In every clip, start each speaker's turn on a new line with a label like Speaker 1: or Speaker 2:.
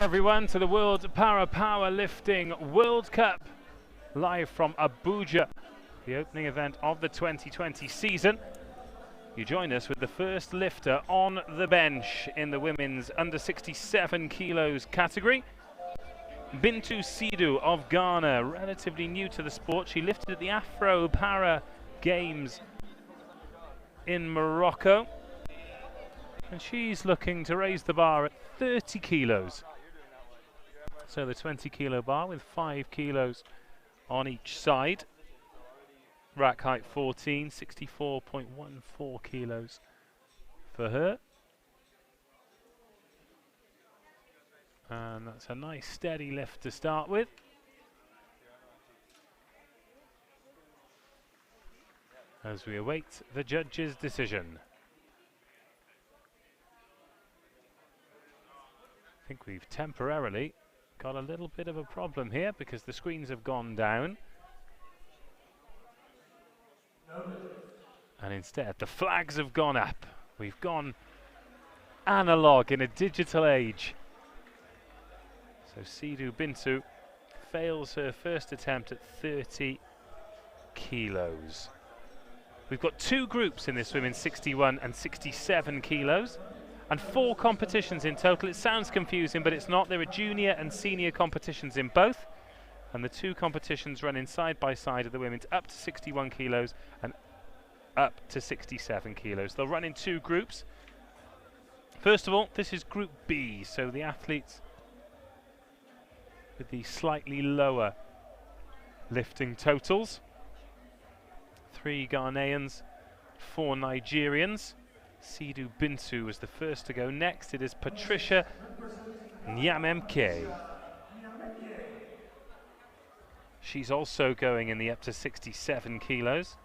Speaker 1: Everyone to the World Powerlifting World Cup, live from Abuja, the opening event of the 2020 season. You join us with the first lifter on the bench in the women's under 67 kilos category. Bintu Sidu of Ghana, relatively new to the sport. She lifted at the Afro Para Games in Morocco, and she's looking to raise the bar at 30 kilos. So the 20 kilo bar with 5 kilos on each side. Rack height 14, 64.14 kilos for her. And that's a nice steady lift to start with. As we await the judge's decision. I think we've temporarily got a little bit of a problem here because the screens have gone down. And instead the flags have gone up. We've gone analog in a digital age. So Sidu Bintu fails her first attempt at 30 kilos. We've got two groups in this women's 61 and 67 kilos. And 4 competitions in total. It sounds confusing, but it's not. There are junior and senior competitions in both. And the 2 competitions running side by side of the women's up to 61 kilos and up to 67 kilos. They'll run in 2 groups. First of all, this is Group B. So the athletes with the slightly lower lifting totals. 3 Ghanaians, 4 Nigerians. Sidu Bintu was the first to go. Next it is Patricia Nyamemke. She's also going in the up to 67 kilos.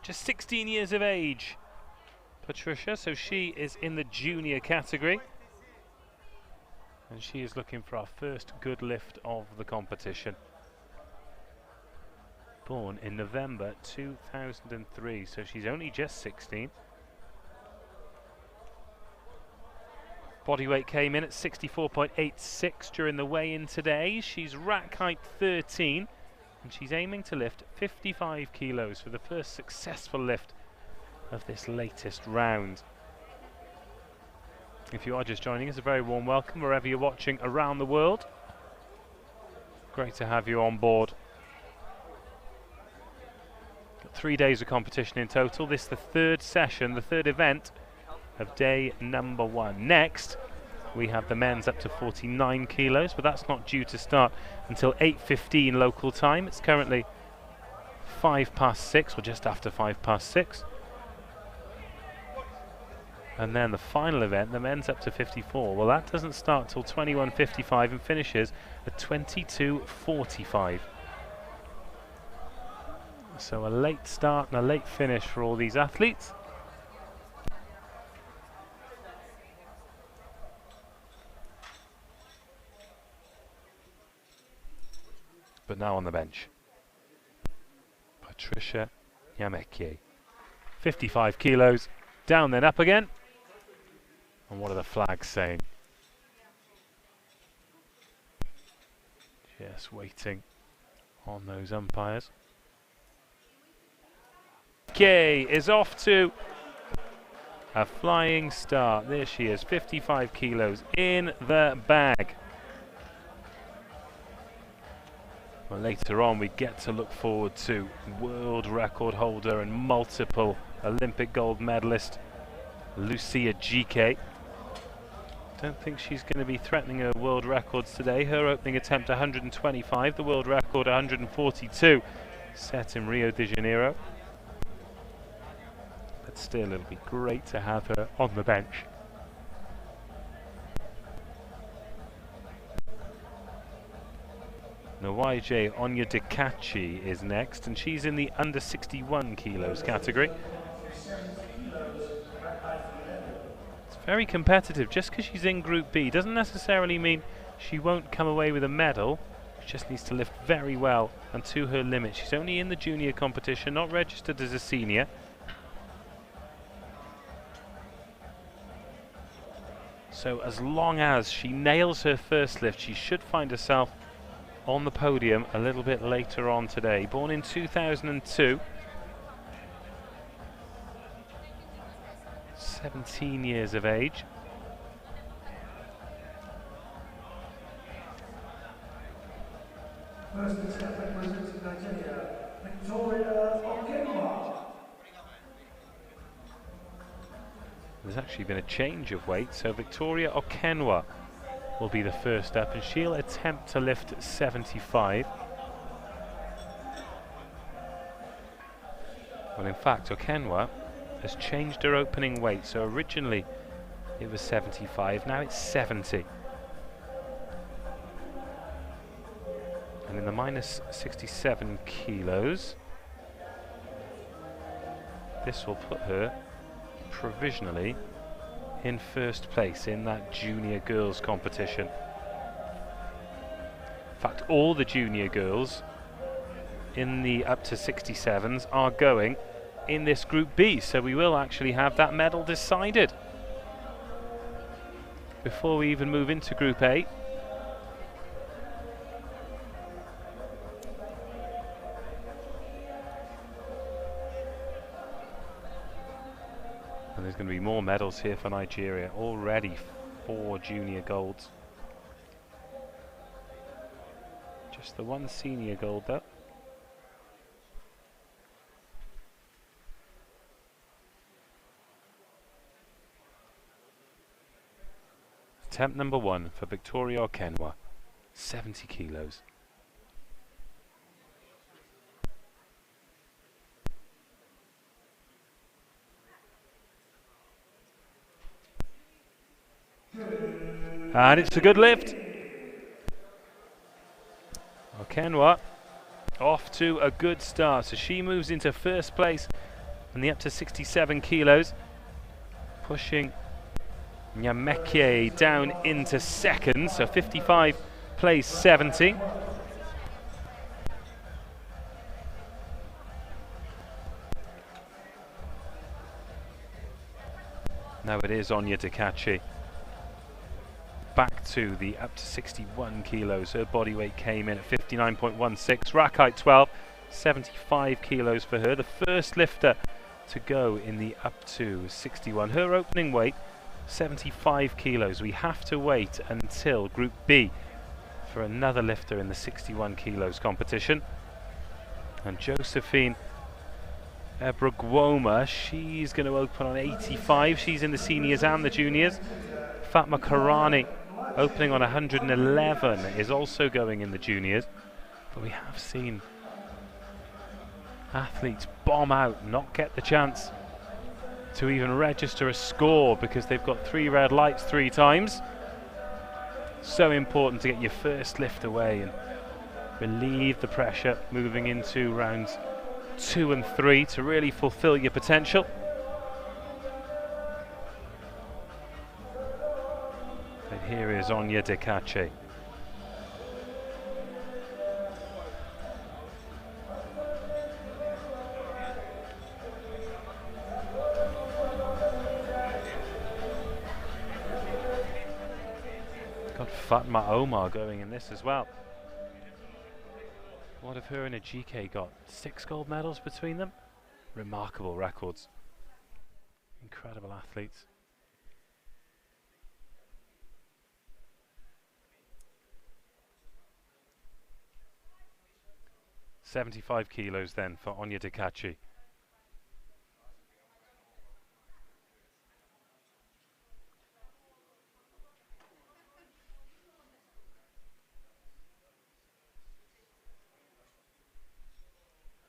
Speaker 1: Just 16 years of age, Patricia, so she is in the junior category. And she is looking for our first good lift of the competition. Born in November 2003, so she's only just 16. Body weight came in at 64.86 during the weigh-in today. She's rack height 13, and she's aiming to lift 55 kilos for the first successful lift of this latest round. If you are just joining us, a very warm welcome wherever you're watching around the world. Great to have you on board. 3 days of competition in total. This is the 3rd session, the 3rd event of day number 1. Next, we have the men's up to 49 kilos, but that's not due to start until 8:15 local time. It's currently 6:05, or just after 6:05. And then the final event, the men's up to 54. Well, that doesn't start till 21:55 and finishes at 22:45. So a late start and a late finish for all these athletes. But now on the bench, Patricia Nyamemke. 55 kilos, down then up again. And what are the flags saying? Just waiting on those umpires. Kay is off to a flying start. There she is, 55 kilos in the bag. Well, later on we get to look forward to world record holder and multiple Olympic gold medalist Lucia GK. Don't think she's going to be threatening her world records today. Her opening attempt 125, the world record 142 set in Rio de Janeiro. But still, it'll be great to have her on the bench. Nawaije Onyedikachi is next, and she's in the under 61 kilos category. It's very competitive. Just because she's in Group B doesn't necessarily mean she won't come away with a medal. She just needs to lift very well and to her limit. She's only in the junior competition, not registered as a senior. So as long as she nails her first lift, she should find herself on the podium a little bit later on today. Born in 2002, 17 years of age.
Speaker 2: First step representing Nigeria, Victoria Okenwa.
Speaker 1: There's actually been a change of weight, so Victoria Okenwa will be the first up, and she'll attempt to lift 75. Well, in fact, Okenwa has changed her opening weight, so originally it was 75, now it's 70. And in the minus 67 kilos, this will put her provisionally in first place in that junior girls competition. In fact, all the junior girls in the up to 67s are going in this Group B, so we will actually have that medal decided before we even move into Group A. And there's going to be more medals here for Nigeria. Already 4 junior golds. Just the 1 senior gold though. Attempt number 1 for Victoria Okenwa, 70 kilos. And it's a good lift. Okenwa off to a good start. So she moves into first place in the up to 67 kilos, pushing Nyameke down into second. So 55 plays 70. Now it is Anya Dikachi. Back to the up to 61 kilos. Her body weight came in at 59.16. Rack height 12, 75 kilos for her. The first lifter to go in the up to 61. Her opening weight, 75 kilos. We have to wait until Group B for another lifter in the 61 kilos competition. And Josephine Ebragwoma, she's going to open on 85. She's in the seniors and the juniors. Fatma Karani opening on 111 is also going in the juniors. But we have seen athletes bomb out, not get the chance to even register a score because they've got 3 red lights 3 times. So important to get your first lift away and relieve the pressure moving into rounds 2 and 3 to really fulfill your potential. And here is Anya Dikachi. Got Fatma Omar going in this as well. What have her and Ajike got? 6 gold medals between them? Remarkable records. Incredible athletes. $75 kilos then for Anya Dikachi.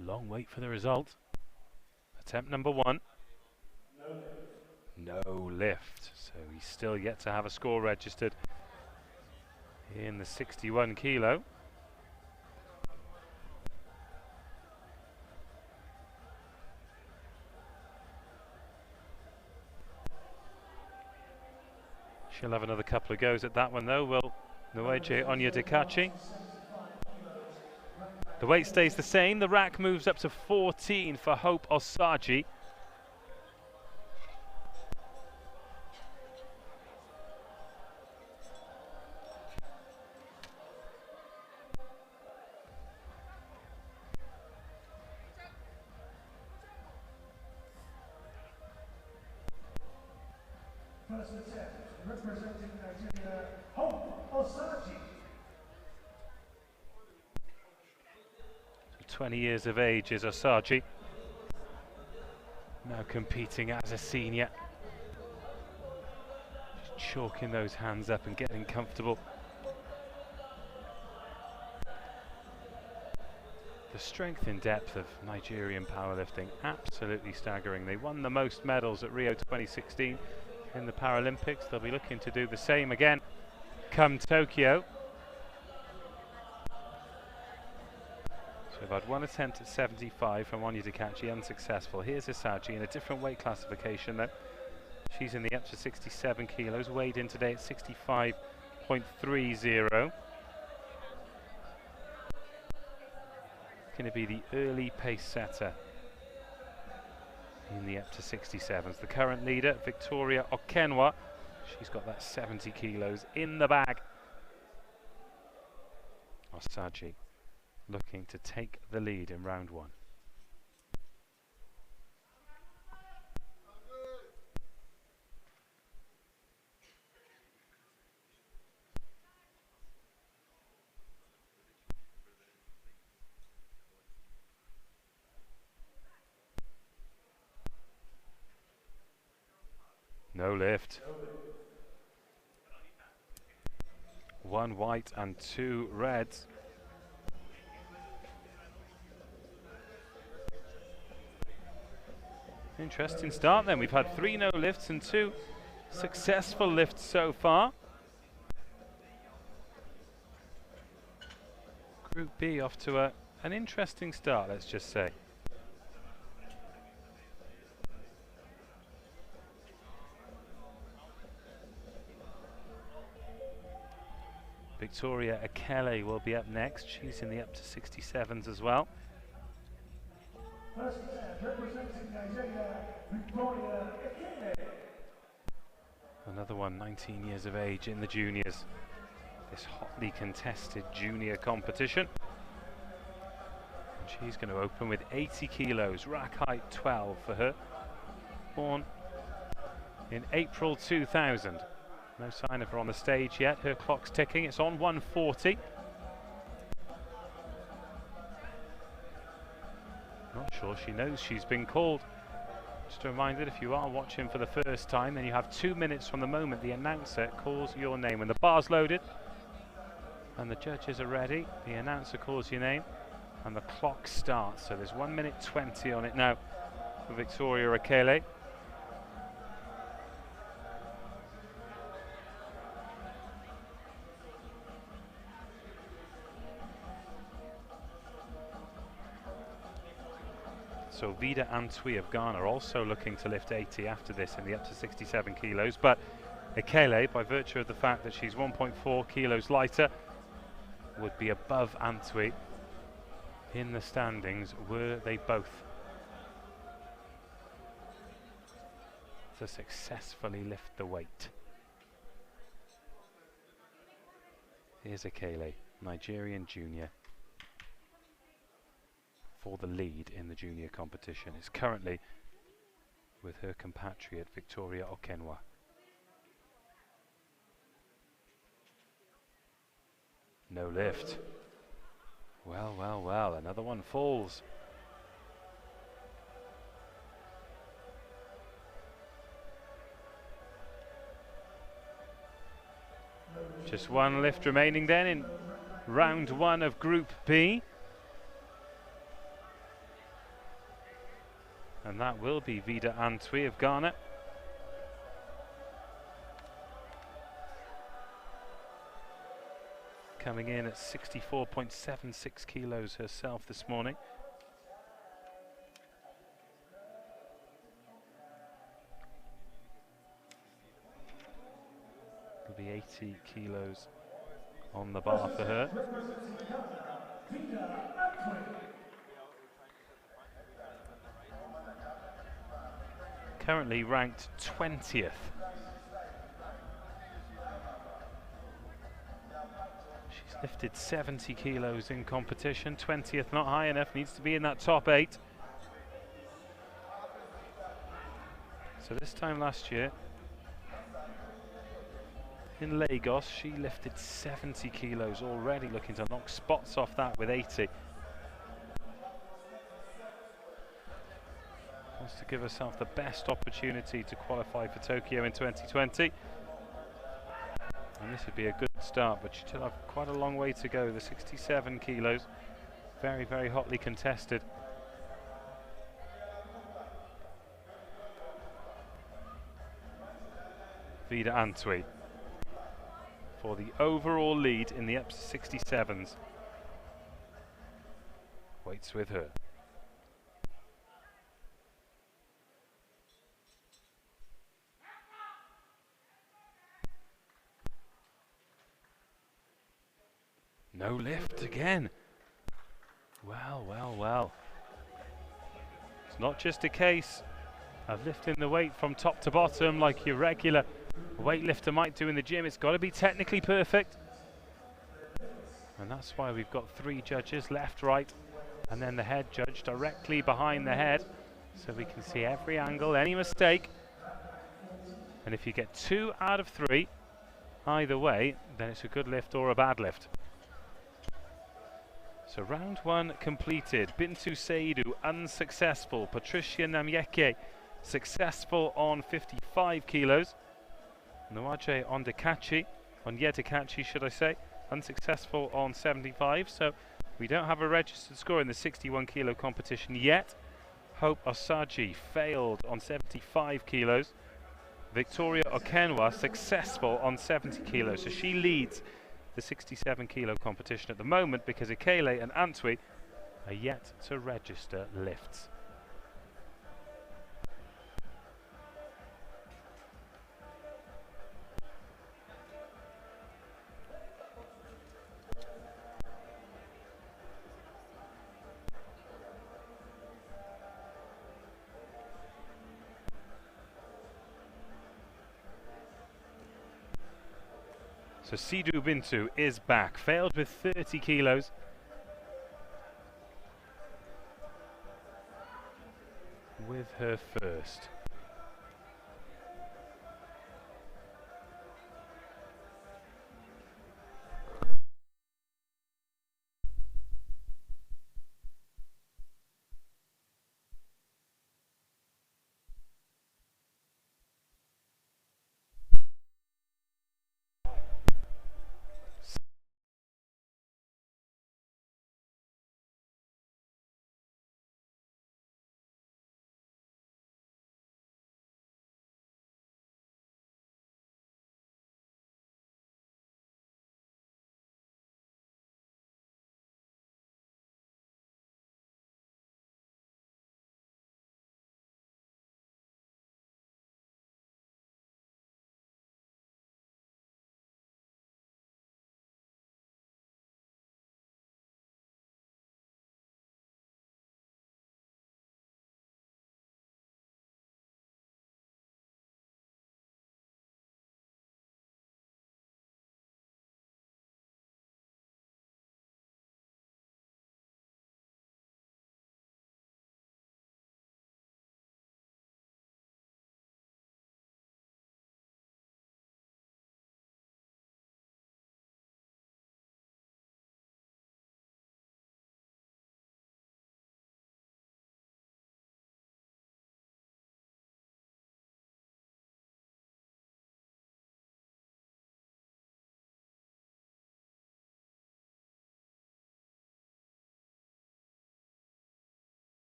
Speaker 1: Long wait for the result. Attempt number 1. No lift. So he's still yet to have a score registered in the 61 kilo. She'll have another couple of goes at that one though, will Nweje Anya Dikachi. The weight stays the same. The rack moves up to 14 for Hope Osaji.
Speaker 2: First attempt, representing Nigeria, Hope Osaji.
Speaker 1: 20 years of age is Osaji, now competing as a senior. Just chalking those hands up and getting comfortable. The strength and depth of Nigerian powerlifting, absolutely staggering. They won the most medals at Rio 2016 in the Paralympics. They'll be looking to do the same again come Tokyo. So we've had one attempt at 75 from Wanya Dikachi, unsuccessful. Here's Osaji in a different weight classification though. She's in the up to 67 kilos, weighed in today at 65.30. Going to be the early pace setter in the up to 67s. The current leader, Victoria Okenwa, she's got that 70 kilos in the bag. Osaji looking to take the lead in round one. No lift. One white and two reds. Interesting start then. We've had 3 no lifts and 2 successful lifts so far. Group B off to an interesting start, let's just say. Victoria Akele will be up next. She's in the up to 67s as well.
Speaker 2: First attempt, representing Nigeria, Victoria Akele.
Speaker 1: Another one, 19 years of age in the juniors. This hotly contested junior competition. And she's going to open with 80 kilos, rack height 12 for her. Born in April 2000. No sign of her on the stage yet. Her clock's ticking. It's on 140. Not sure she knows she's been called. Just a reminder, if you are watching for the first time, then you have 2 minutes from the moment the announcer calls your name. When the bar's loaded and the judges are ready, the announcer calls your name and the clock starts. So there's 1 minute 20 on it now for Victoria Akele. So Vida Antwi of Ghana also looking to lift 80 after this in the up to 67 kilos. But Akele, by virtue of the fact that she's 1.4 kilos lighter, would be above Antwi in the standings were they both to successfully lift the weight. Here's Akele, Nigerian junior, for the lead in the junior competition. Is currently with her compatriot Victoria Okenwa. No lift. Well, well, well, another one falls. Just one lift remaining then in round one of Group B. And that will be Vida Antwi of Ghana. Coming in at 64.76 kilos herself this morning. It'll be 80 kilos on the bar for her. Currently ranked 20th. She's lifted 70 kilos in competition. 20th not high enough, needs to be in that top 8. So this time last year, in Lagos, she lifted 70 kilos already, looking to knock spots off that with 80. Wants to give herself the best opportunity to qualify for Tokyo in 2020. And this would be a good start, but she still have quite a long way to go. The 67 kilos, very, very hotly contested. Vida Antwi for the overall lead in the up 67s. Waits with her. No lift again. Well, well, well. It's not just a case of lifting the weight from top to bottom like your regular weightlifter might do in the gym. It's got to be technically perfect. And that's why we've got 3 judges, left, right, and then the head judge directly behind the head. So we can see every angle, any mistake. And if you get 2 out of 3, either way, then it's a good lift or a bad lift. So round 1 completed. Bintu Seidu unsuccessful. Patricia Namyeke successful on 55 kilos. Nwaje Onyedikachi should I say, unsuccessful on 75. So we don't have a registered score in the 61 kilo competition yet. Hope Osaji failed on 75 kilos. Victoria Okenwa successful on 70 kilos. So she leads the 67 kilo competition at the moment because Ikele and Antwi are yet to register lifts. So Sidu Bintu is back, failed with 30 kilos. With her first.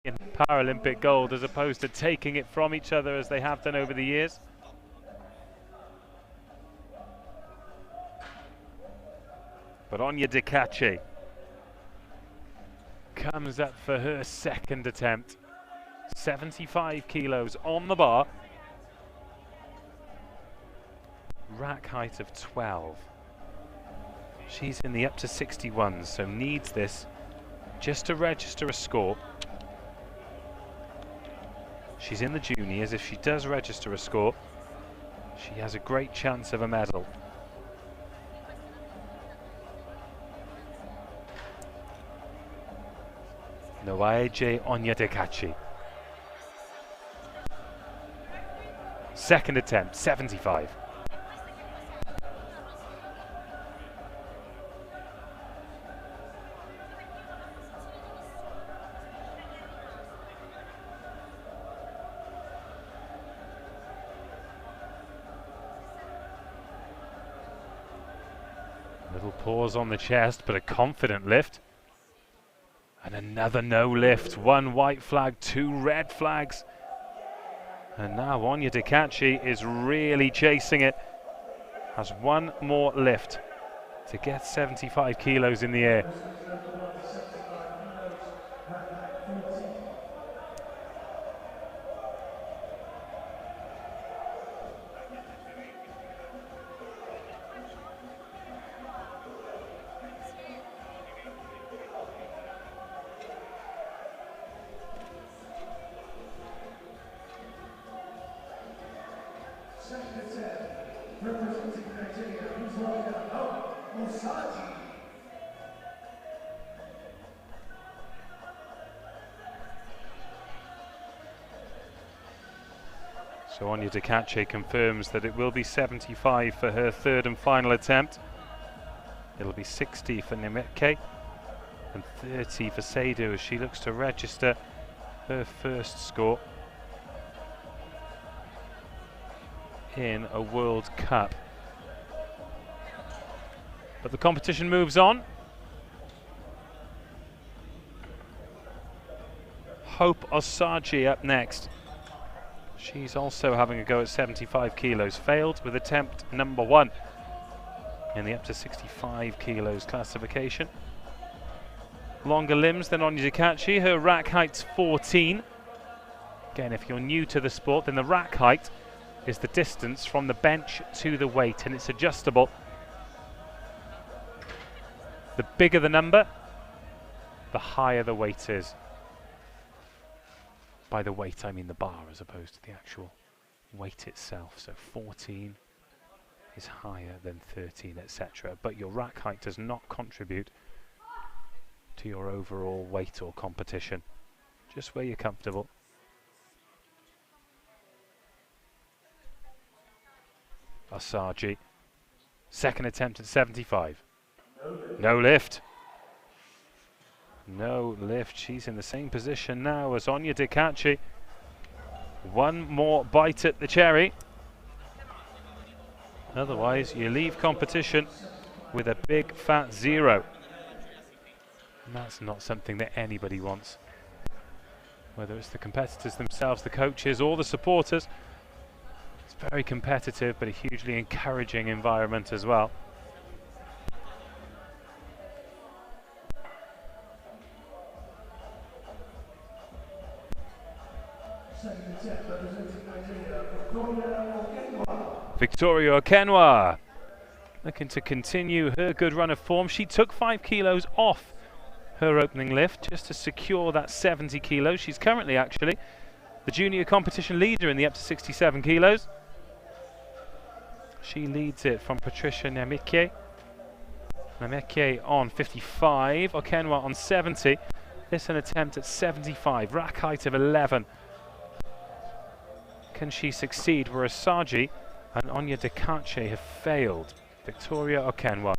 Speaker 1: in Paralympic gold as opposed to taking it from each other as they have done over the years. But Anya Dikachi comes up for her second attempt. 75 kilos on the bar. Rack height of 12. She's in the up to 61s, so needs this just to register a score. She's in the juniors. If she does register a score, she has a great chance of a medal. Noaeje Onyedikachi. Second attempt, 75. Little pause on the chest, but a confident lift. And another no lift. One white flag, two red flags. And now Onyedikachi is really chasing it. Has one more lift to get 75 kilos in the air. So Onyedikachi confirms that it will be 75 for her third and final attempt. It'll be 60 for Nemeke and 30 for Seydu as she looks to register her first score in a World Cup. But the competition moves on. Hope Osagie up next. She's also having a go at 75 kilos. Failed with attempt number 1 in the up to 65 kilos classification. Longer limbs than Onyedikachi. Her rack height's 14. Again, if you're new to the sport, then the rack height is the distance from the bench to the weight, and it's adjustable. The bigger the number, the higher the weight is. By the weight, I mean the bar as opposed to the actual weight itself. So 14 is higher than 13, etc. But your rack height does not contribute to your overall weight or competition. Just where you're comfortable. Osagie, second attempt at 75. No lift. No lift. She's in the same position now as Onyedikachi. One more bite at the cherry. Otherwise, you leave competition with a big fat 0. And that's not something that anybody wants. Whether it's the competitors themselves, the coaches, or the supporters. It's very competitive, but a hugely encouraging environment as well. Victoria Okenwa looking to continue her good run of form. She took 5 kilos off her opening lift just to secure that 70 kilos. She's currently actually the junior competition leader in the up to 67 kilos. She leads it from Patricia Nemeke. Nemeke on 55, Okenwa on 70. This an attempt at 75, rack height of 11. Can she succeed where Osagie and Onyedikachi have failed? Victoria Okenwa,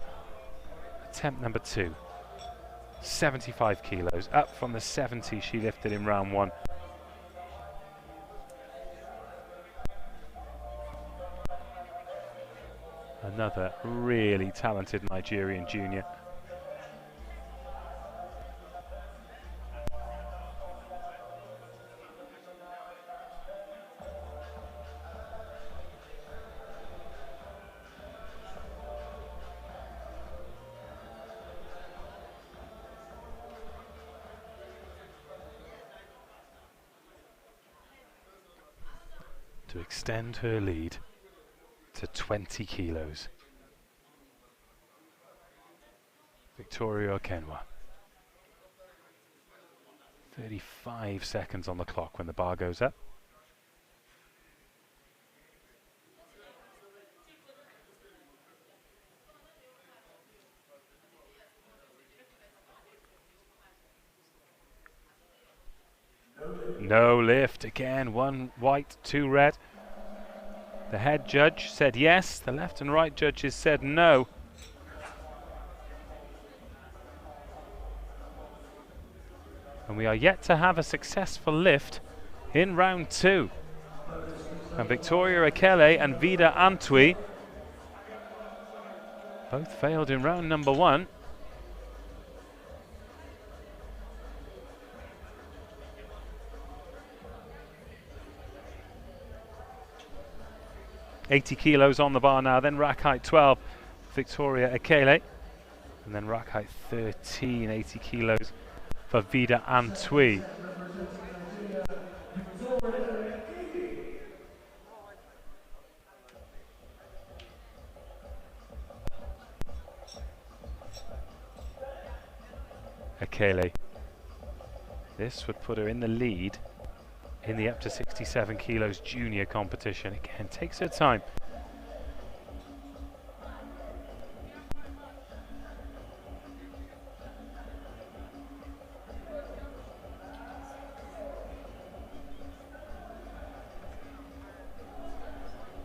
Speaker 1: attempt number 2. 75 kilos, up from the 70 she lifted in round 1. Another really talented Nigerian junior. – to extend her lead to 20 kilos. Victoria Okenwa. 35 seconds on the clock when the bar goes up. No lift again, 1 white, 2 red. The head judge said yes, the left and right judges said no. And we are yet to have a successful lift in round 2. And Victoria Akele and Vida Antwi both failed in round number 1. $80 kilos on the bar now, then rack height 12, Victoria Akele. And then rack height 13, 80 kilos for Vida Antwi. Akele. This would put her in the lead in the up to 67 kilos junior competition. Again, takes her time.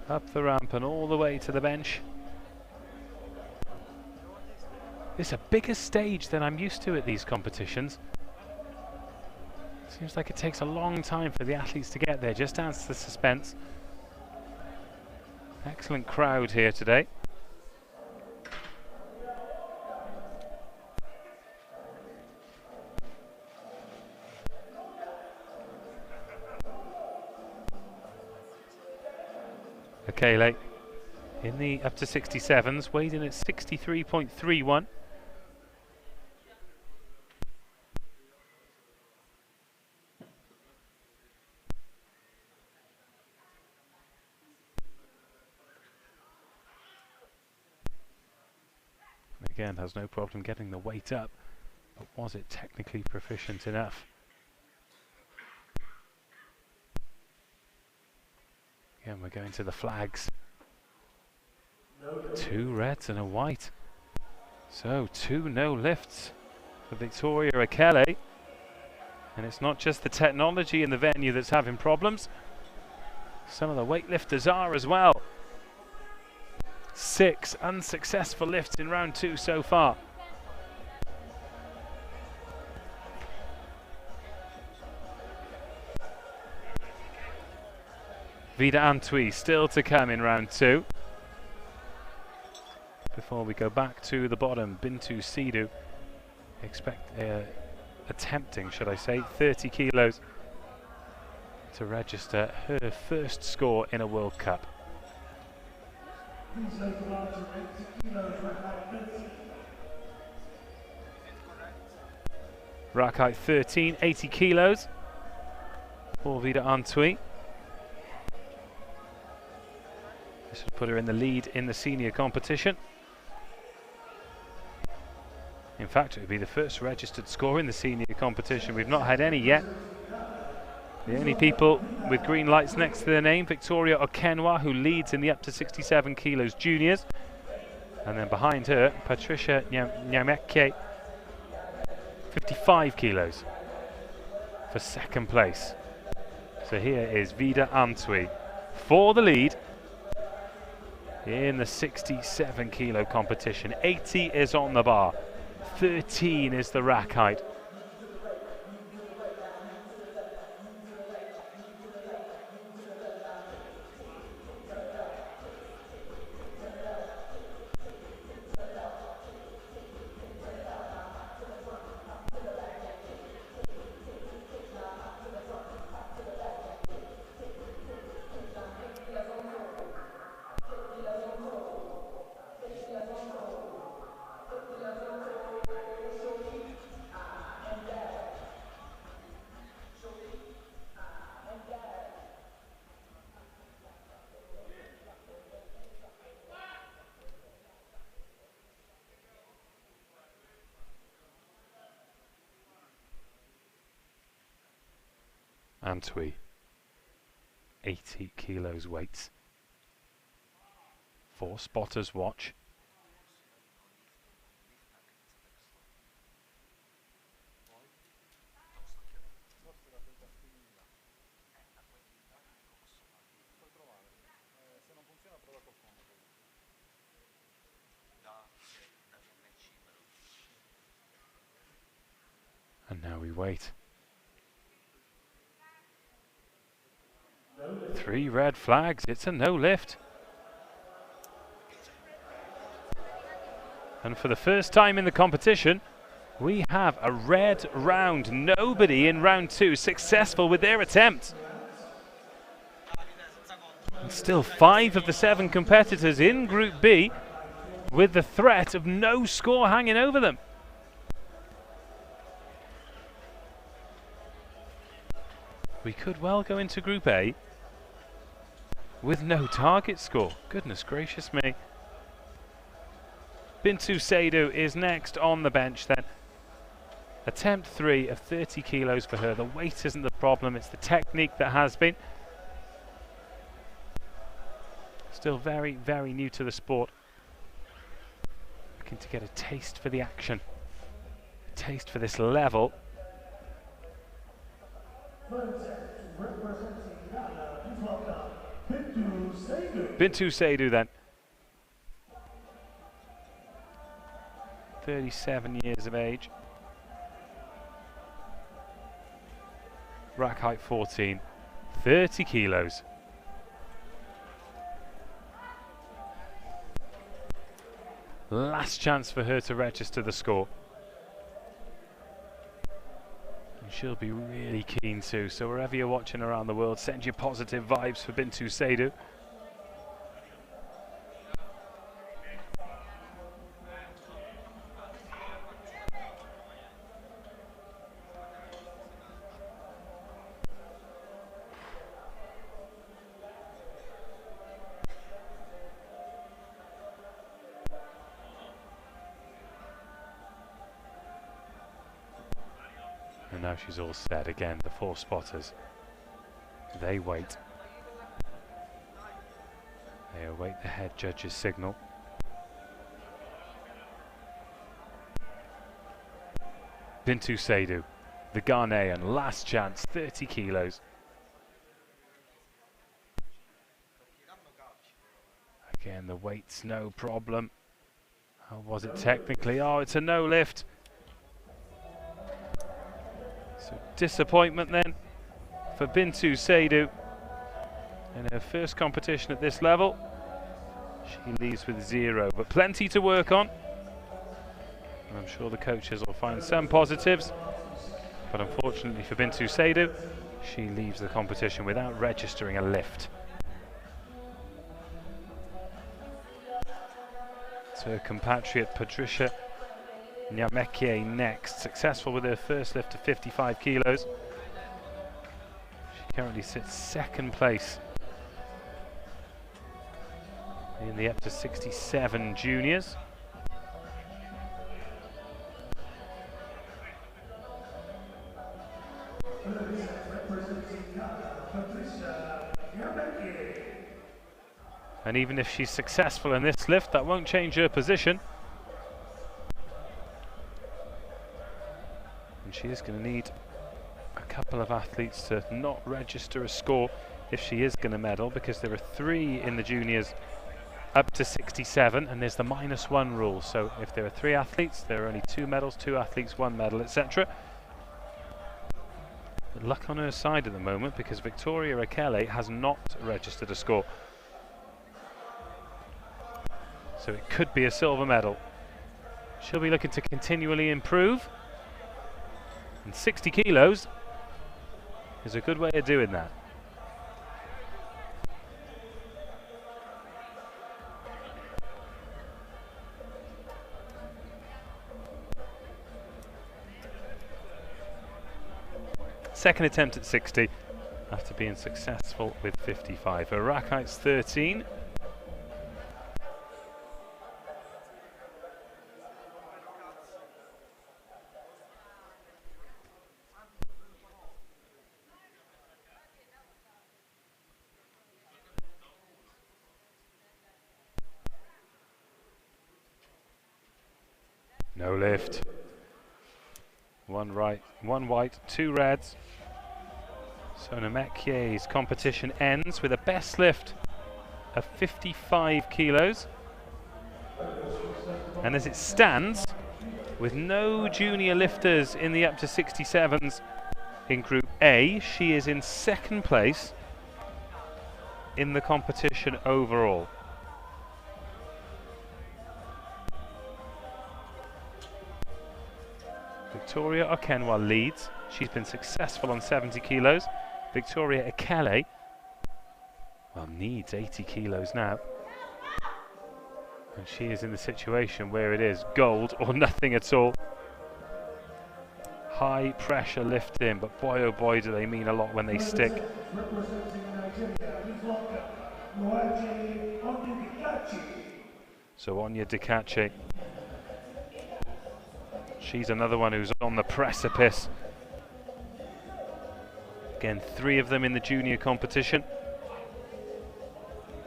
Speaker 1: Up the ramp and all the way to the bench. It's a bigger stage than I'm used to at these competitions. Seems like it takes a long time for the athletes to get there. Just adds to the suspense. Excellent crowd here today. Akele in the up to 67s, weighed in at 63.31. Again, has no problem getting the weight up, but was it technically proficient enough? Again, we're going to the flags. 2 reds and a white. So 2 no lifts for Victoria Akele. And it's not just the technology in the venue that's having problems. Some of the weightlifters are as well. 6 unsuccessful lifts in round 2 so far. Vida Antwi still to come in round 2. Before we go back to the bottom, Bintu Sidhu attempting, should I say, 30 kilos to register her first score in a World Cup. Rack height 13, 80 kilos for Vida Antwi. This would put her in the lead in the senior competition. In fact, it would be the first registered score in the senior competition. We've not had any yet. The only people with green lights next to their name, Victoria Okenwa, who leads in the up to 67 kilos juniors. And then behind her, Patricia Nyameke, 55 kilos for second place. So here is Vida Antwi for the lead in the 67 kilo competition. 80 is on the bar, 13 is the rack height. Antwi, 80 kilos weights. 4 spotters watch. And now we wait. 3 red flags. It's a no lift. And for the first time in the competition, we have a red round. Nobody in round 2 successful with their attempt. And still 5 of the 7 competitors in Group B with the threat of no score hanging over them. We could well go into Group A with no target score. Goodness gracious me. Bintu Saidu is next on the bench then. Attempt 3 of 30 kilos for her. The weight isn't the problem, it's the technique that has been. Still very, very new to the sport. Looking to get a taste for the action. A taste for this level. Bintu Saidu then. 37 years of age. Rack height 14. 30 kilos. Last chance for her to register the score. And she'll be really keen too, so wherever you're watching around the world, send your positive vibes for Bintu Saidu. And now she's all set again, the 4 spotters. They wait. They await the head judge's signal. Bintu Saidu, the Ghanaian, last chance, 30 kilos. Again, the weight's no problem. How was it technically? Oh, it's a no lift. So disappointment then for Bintu Saidu in her first competition at this level. She leaves with 0, but plenty to work on. And I'm sure the coaches will find some positives, but unfortunately for Bintu Saidu, she leaves the competition without registering a lift. It's her compatriot Patricia Nyameke next, successful with her first lift of 55 kilos. She currently sits 2nd place in the up to 67 juniors. And even if she's successful in this lift, that won't change her position. And she is going to need a couple of athletes to not register a score if she is going to medal, because there are 3 in the juniors up to 67, and there's the -1 rule. So if there are 3 athletes, there are only 2 medals, 2 athletes, 1 medal, etc. But luck on her side at the moment, because Victoria Akele has not registered a score. So it could be a silver medal. She'll be looking to continually improve. And 60 kilos is a good way of doing that. Second attempt at 60 after being successful with 55. Her rack height's 13. No lift. One right, one white, two reds. So Nemekye's competition ends with a best lift of 55 kilos. And as it stands, with no junior lifters in the up to 67s in Group A, she is in second place in the competition overall. Victoria Okenwa leads. She's been successful on 70 kilos. Victoria Ekele, well, needs 80 kilos now. And she is in the situation where it is gold or nothing at all. High pressure lifting, but boy oh boy do they mean a lot when they stick. So Onya Dikache, she's another one who's on the precipice. Again, 3 of them in the junior competition.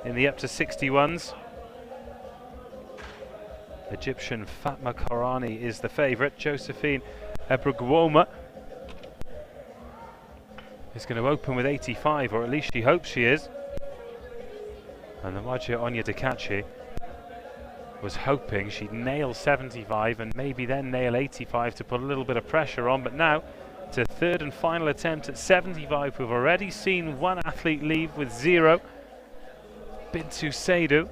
Speaker 1: In the up to 61s, Egyptian Fatma Karani is the favourite. Josephine Ebrugwoma is going to open with 85, or at least she hopes she is. And the Wajir Onya Dikache was hoping she'd nail 75 and maybe then nail 85 to put a little bit of pressure on, but now to third and final attempt at 75. We've already seen one athlete leave with 0, Bintu Saidu,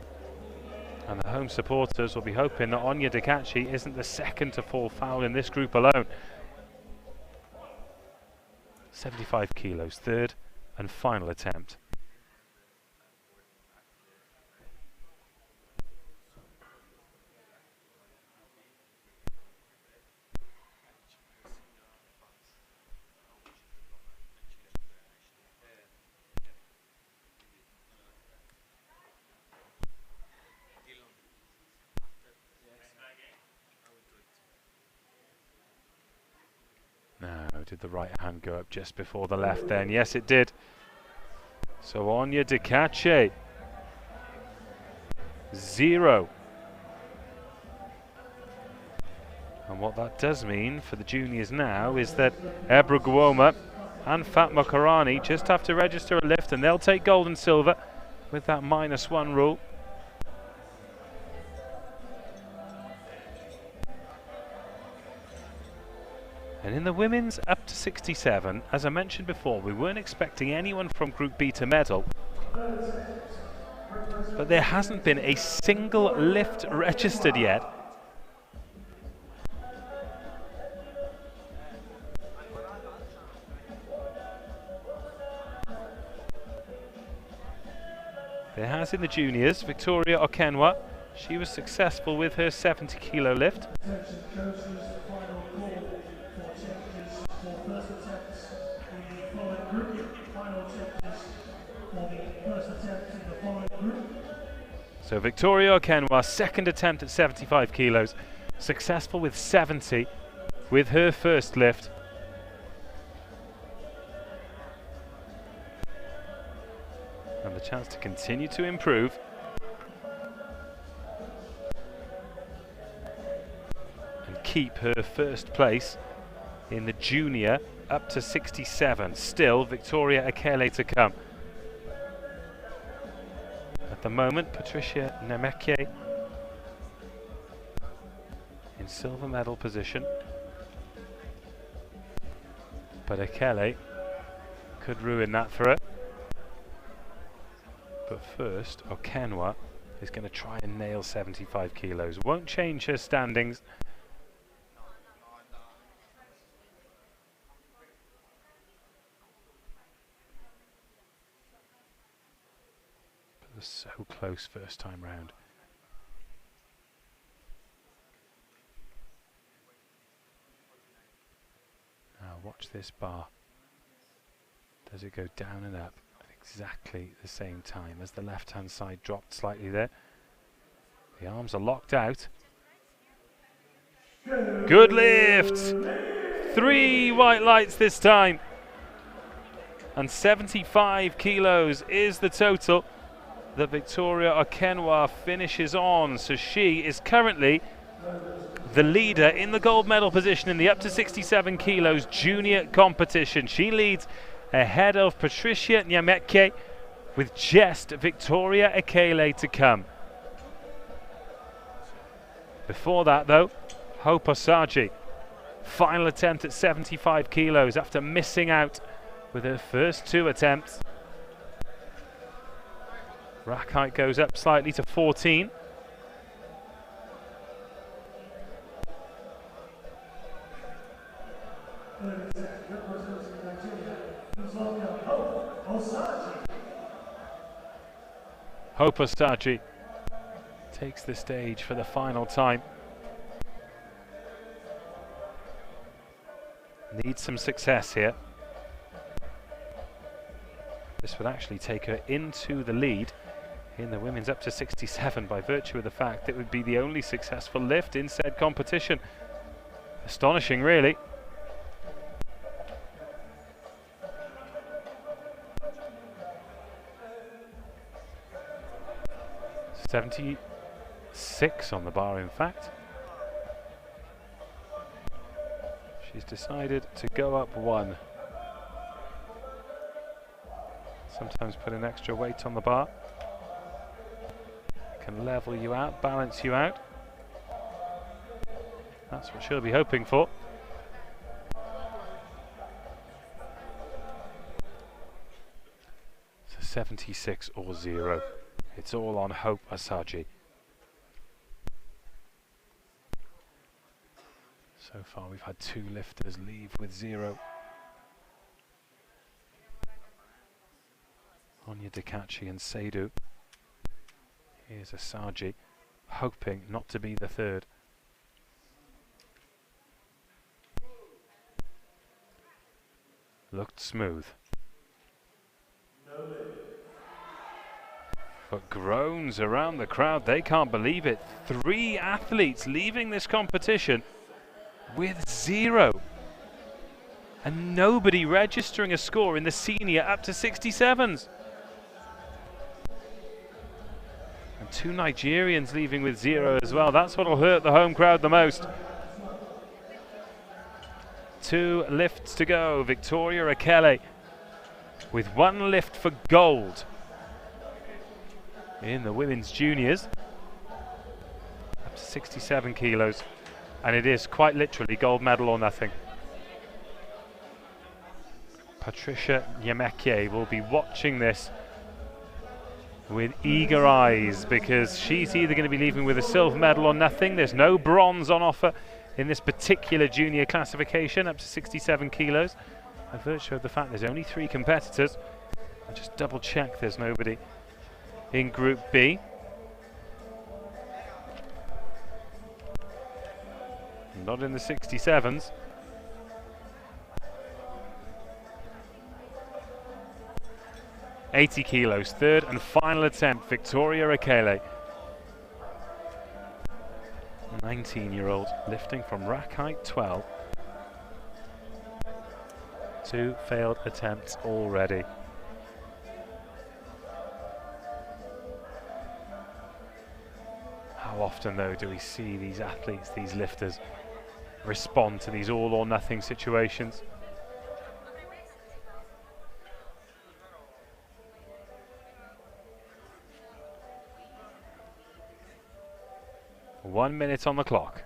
Speaker 1: and the home supporters will be hoping that Onya Dikache isn't the second to fall foul in this group alone. 75 kilos, third and final attempt. Now, did the right hand go up just before the left then? Yes, it did. So Onya Dikache, 0. And what that does mean for the juniors now is that Ebrugwoma and Fatma Karani just have to register a lift and they'll take gold and silver with that -1 rule. And in the women's up to 67, as I mentioned before, we weren't expecting anyone from Group B to medal. But there hasn't been a single lift registered yet. There has in the juniors. Victoria Okenwa, she was successful with her 70 kilo lift. So Victoria Okenwa, second attempt at 75 kilos, successful with 70 with her first lift. And the chance to continue to improve. And keep her first place in the junior up to 67. Still Victoria Ekele to come. At the moment, Patricia Nemekye in silver medal position. But Ekele could ruin that for her. But first, Okenwa is going to try and nail 75 kilos. Won't change her standings. So close first time round. Now watch this bar. Does it go down and up at exactly the same time as the left hand side dropped slightly there? The arms are locked out. Good lift! 3 white lights this time. And 75 kilos is the total that Victoria Okenwa finishes on. So she is currently the leader in the gold medal position in the up to 67 kilos junior competition. She leads ahead of Patricia Nyameke, with just Victoria Ekele to come. Before that though, Hope Osagie, final attempt at 75 kilos after missing out with her first 2 attempts. Rack height goes up slightly to 14. Hope Osagie takes the stage for the final time. Needs some success here. This would actually take her into the lead in the women's up to 67 by virtue of the fact it would be the only successful lift in said competition. Astonishing, really. .76 on the bar, in fact. She's decided to go up 1. Sometimes put an extra weight on the bar. Can level you out, balance you out. That's what she'll be hoping for. So 76 or 0. It's all on Hope Osagie. So far we've had 2 lifters leave with 0. Anya Dikachi and Seydu. Here's Osagie, hoping not to be the 3rd. Looked smooth. But groans around the crowd, they can't believe it. 3 athletes leaving this competition with 0. And nobody registering a score in the senior up to 67s. And 2 Nigerians leaving with 0 as well. That's what'll hurt the home crowd the most. 2 lifts to go. Victoria Ekele with 1 lift for gold in the women's juniors up to 67 kilos, and it is quite literally gold medal or nothing. Patricia Nyameke will be watching this with eager eyes, because she's either going to be leaving with a silver medal or nothing. There's no bronze on offer in this particular junior classification up to 67 kilos, by virtue of the fact there's only 3 competitors. I'll just double check there's nobody in Group B. Not in the 67s. .80 kilos, 3rd and final attempt, Victoria Ekele. 19-year-old, lifting from rack height 12. 2 failed attempts already. How often, though, do we see these athletes, these lifters, respond to these all or nothing situations? One minute on the clock.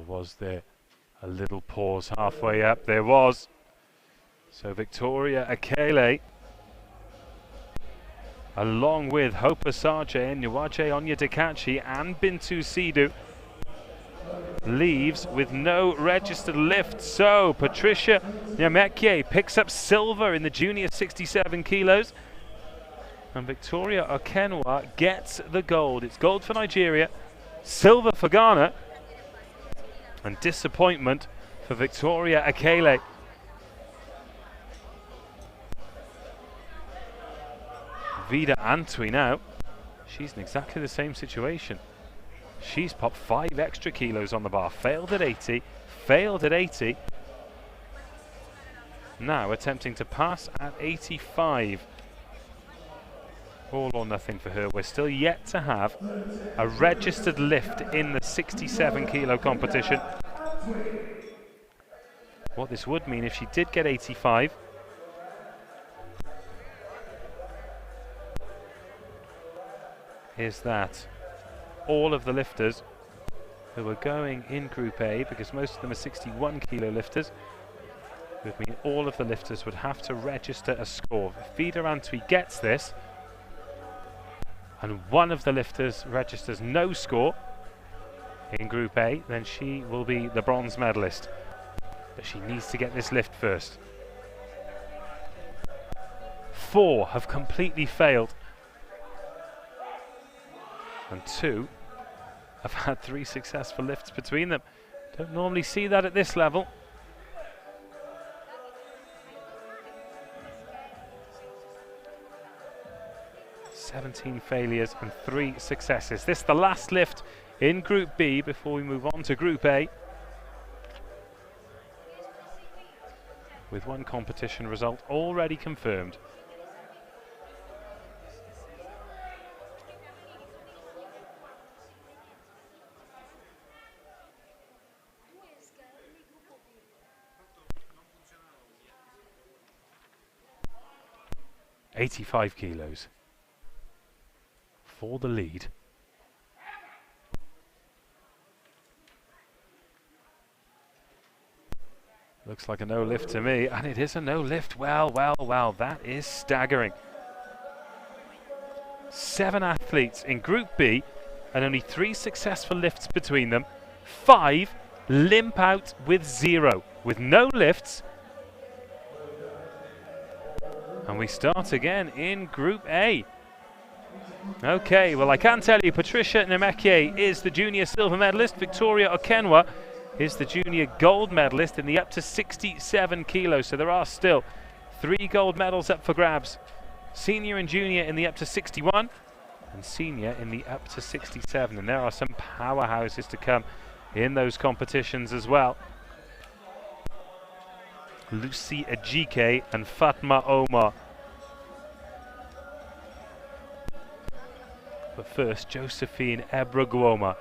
Speaker 1: Was there a little pause halfway up? There was. So Victoria Ekele, along with Hope Osagie, Nwaje Onyedikachi and Bintu Seydu, leaves with no registered lift. So Patricia Nyameke picks up silver in the junior 67 kilos, and Victoria Okenwa gets the gold. It's gold for Nigeria, silver for Ghana, and disappointment for Victoria Ekele. Vida Antwi now, she's in exactly the same situation. She's popped 5 extra kilos on the bar, failed at 80, failed at 80. Now attempting to pass at 85. All or nothing for her. We're still yet to have a registered lift in the 67 kilo competition. What this would mean if she did get 85, is that all of the lifters who are going in Group A, because most of them are 61 kilo lifters, would mean all of the lifters would have to register a score. If Vida Antwi gets this, and one of the lifters registers no score in Group A, then she will be the bronze medalist. But she needs to get this lift first. 4 have completely failed. And 2 have had 3 successful lifts between them. Don't normally see that at this level. "17 failures and 3 successes. This is the last lift in Group B before we move on to Group A, with one competition result already confirmed. "85 kilos for the lead." Looks like a no lift to me, and it is a no lift. Well, well, well, that is staggering. 7 athletes in Group B and only 3 successful lifts between them. 5 limp out with 0, with no lifts. And we start again in Group A. Okay, well, I can tell you Patricia Nemekye is the junior silver medalist. Victoria Okenwa is the junior gold medalist in the up to 67 kilos. So there are still 3 gold medals up for grabs. Senior and junior in the up to 61 and senior in the up to 67. And there are some powerhouses to come in those competitions as well. Lucy Ajike and Fatma Omar. But first, Josephine Ebragwoma.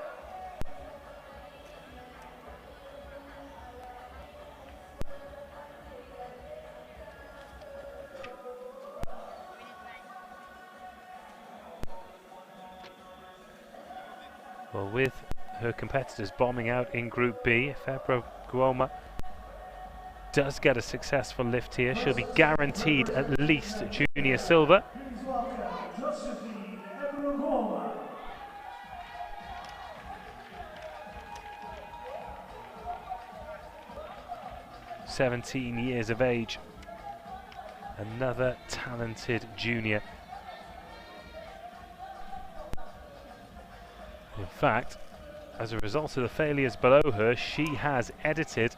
Speaker 1: Well, with her competitors bombing out in Group B, if Ebragwoma does get a successful lift here, she'll be guaranteed at least junior silver.
Speaker 2: Please welcome Josephine Ebragwoma.
Speaker 1: 17 years of age. Another talented junior. In fact, as a result of the failures below her, she has edited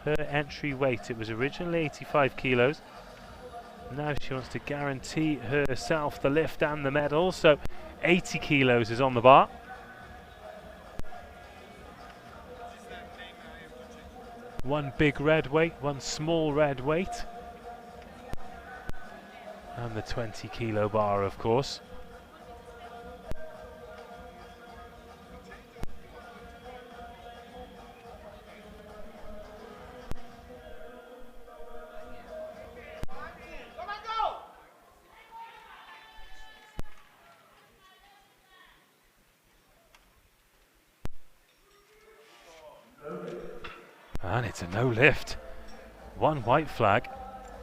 Speaker 1: her entry weight. It was originally 85 kilos. Now she wants to guarantee herself the lift and the medal, so 80 kilos is on the bar. One big red weight, one small red weight. And the 20 kilo bar, of course. And it's a no lift. One white flag,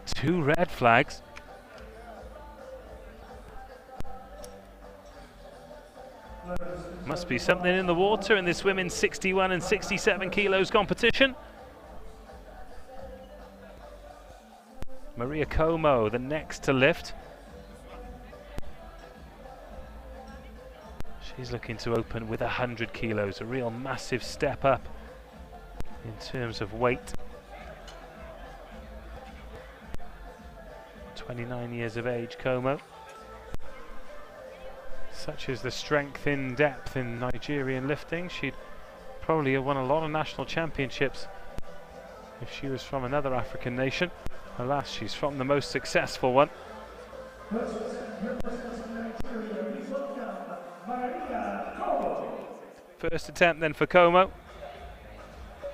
Speaker 1: 2 red flags. Must be something in the water in this women's 61 and 67 kilos competition. Maria Como, the next to lift. She's looking to open with 100 kilos, a real massive step up in terms of weight. 29 years of age, Como. Such is the strength in depth in Nigerian lifting. She'd probably have won a lot of national championships if she was from another African nation. Alas, she's from the most successful one. First attempt then for Como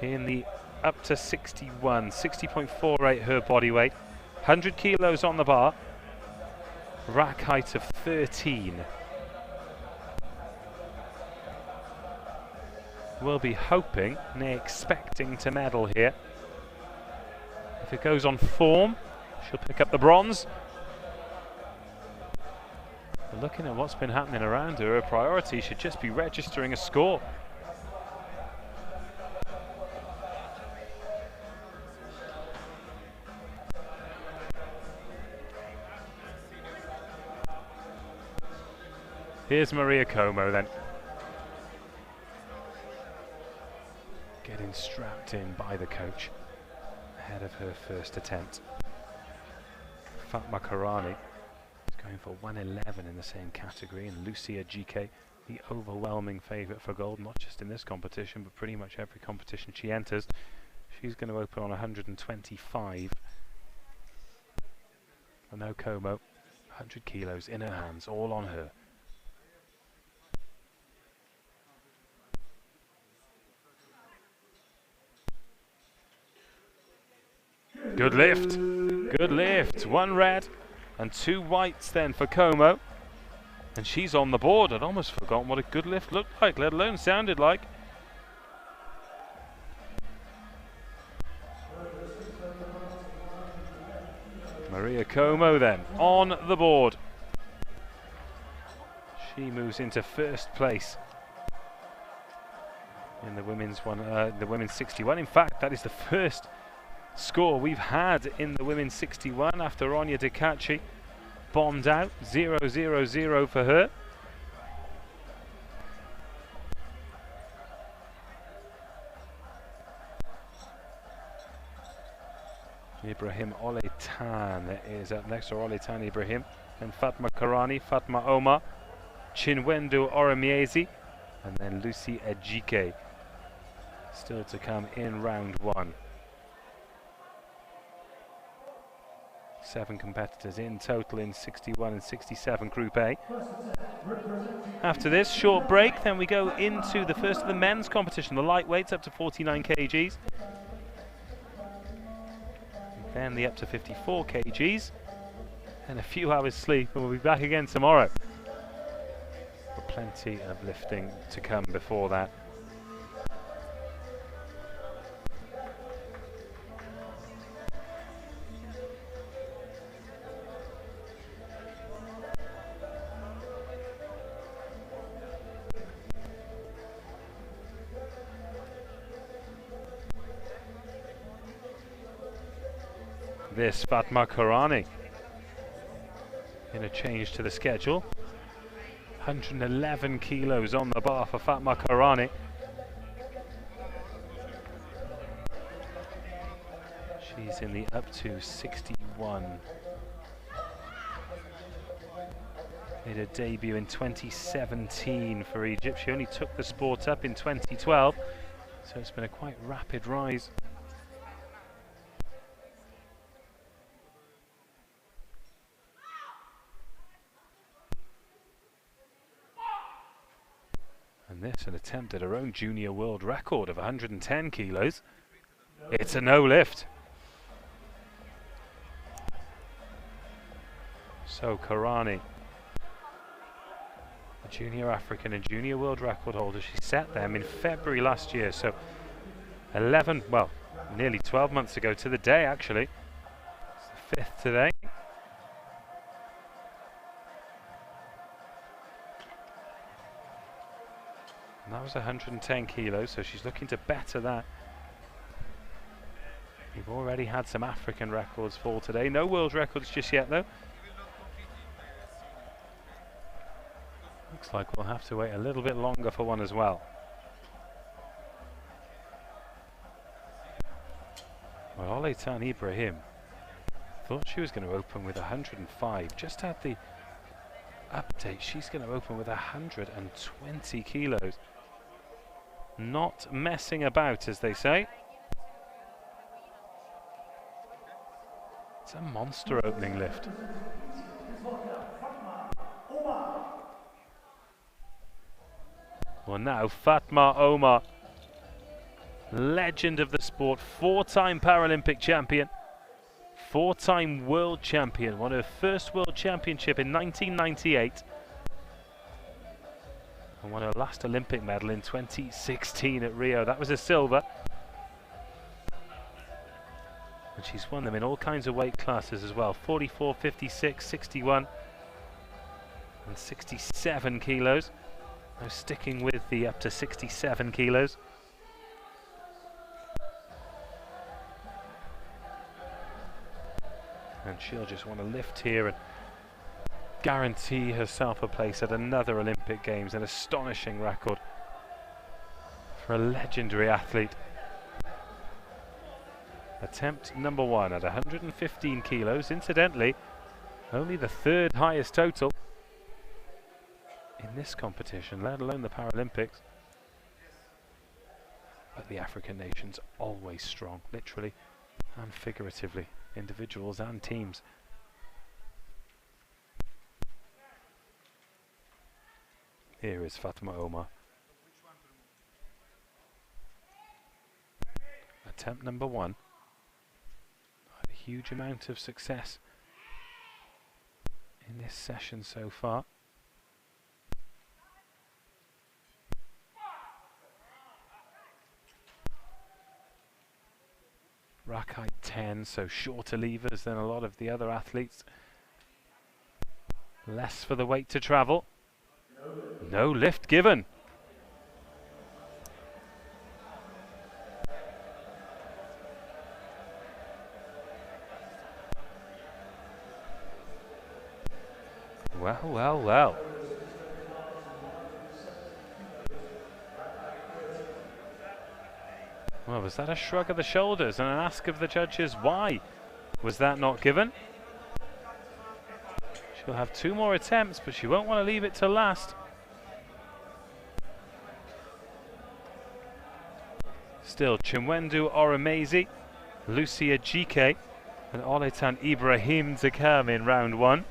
Speaker 1: in the up to 61, 60.48 her body weight, 100 kilos on the bar, rack height of 13. We'll be hoping and expecting to medal here. If it goes on form, she'll pick up the bronze. But looking at what's been happening around her, her priority should just be registering a score. Here's Maria Como then. Getting strapped in by the coach ahead of her first attempt. Fatma Karani is going for 111 in the same category, and Lucia GK, the overwhelming favourite for gold, not just in this competition but pretty much every competition she enters. She's going to open on 125. And now Como, 100 kilos in her hands, all on her. Good lift, good lift. 1 red and 2 whites then for Como. And she's on the board. I'd almost forgotten what a good lift looked like, let alone sounded like. Maria Como then on the board. She moves into first place in the women's 61. In fact, that is the first score we've had in the women's 61 after Onya Dikachi bombed out. 0-0-0 for her. Ibrahim Oletan is up next, or Oletan Ibrahim, and Fatma Karani, Fatma Omar, Chinwendu Orimiezi, and then Lucy Ejike still to come in round 1. 7 competitors in total in 61 and 67 Group A. After this short break, then we go into the first of the men's competition, the lightweights up to 49 kgs. Then the up to 54 kgs. And a few hours sleep, and we'll be back again tomorrow. But plenty of lifting to come before that. This Fatma Karani in a change to the schedule. 111 kilos on the bar for Fatma Karani. She's in the up to 61. Made her debut in 2017 for Egypt. She only took the sport up in 2012, so it's been a quite rapid rise. And this, an attempt at her own junior world record of 110 kilos. It's a no lift. So Karani, a junior African and junior world record holder, she set them in February last year. So 11, well, nearly 12 months ago to the day actually. It's the 5th today. And that was 110 kilos, so she's looking to better that. We've already had some African records fall today. No world records just yet, though. Looks like we'll have to wait a little bit longer for one as well. Well, Oletan Ibrahim thought she was going to open with 105. Just had the update, she's going to open with 120 kilos. Not messing about, as they say. It's a monster opening lift. Well, now Fatma Omar, legend of the sport, 4-time Paralympic champion, 4-time world champion, won her first world championship in 1998 and won her last Olympic medal in 2016 at Rio. That was a silver. And she's won them in all kinds of weight classes as well, 44, 56, 61 and 67 kilos. Now sticking with the up to 67 kilos. And she'll just want to lift here and guarantee herself a place at another Olympic Games, an astonishing record for a legendary athlete. Attempt number 1 at 115 kilos, incidentally only the 3rd highest total in this competition, let alone the Paralympics. But the African nations always strong, literally and figuratively, individuals and teams. Here is Fatma Omar. Attempt number 1. A huge amount of success in this session so far. Rack height 10, so shorter levers than a lot of the other athletes. Less for the weight to travel. No lift given. Well, well, well. Well, was that a shrug of the shoulders and an ask of the judges why was that not given? She'll have 2 more attempts, but she won't want to leave it to last. Still, Chimwendu Oromezi, Lucia Jike and Oletan Ibrahim to come in round 1.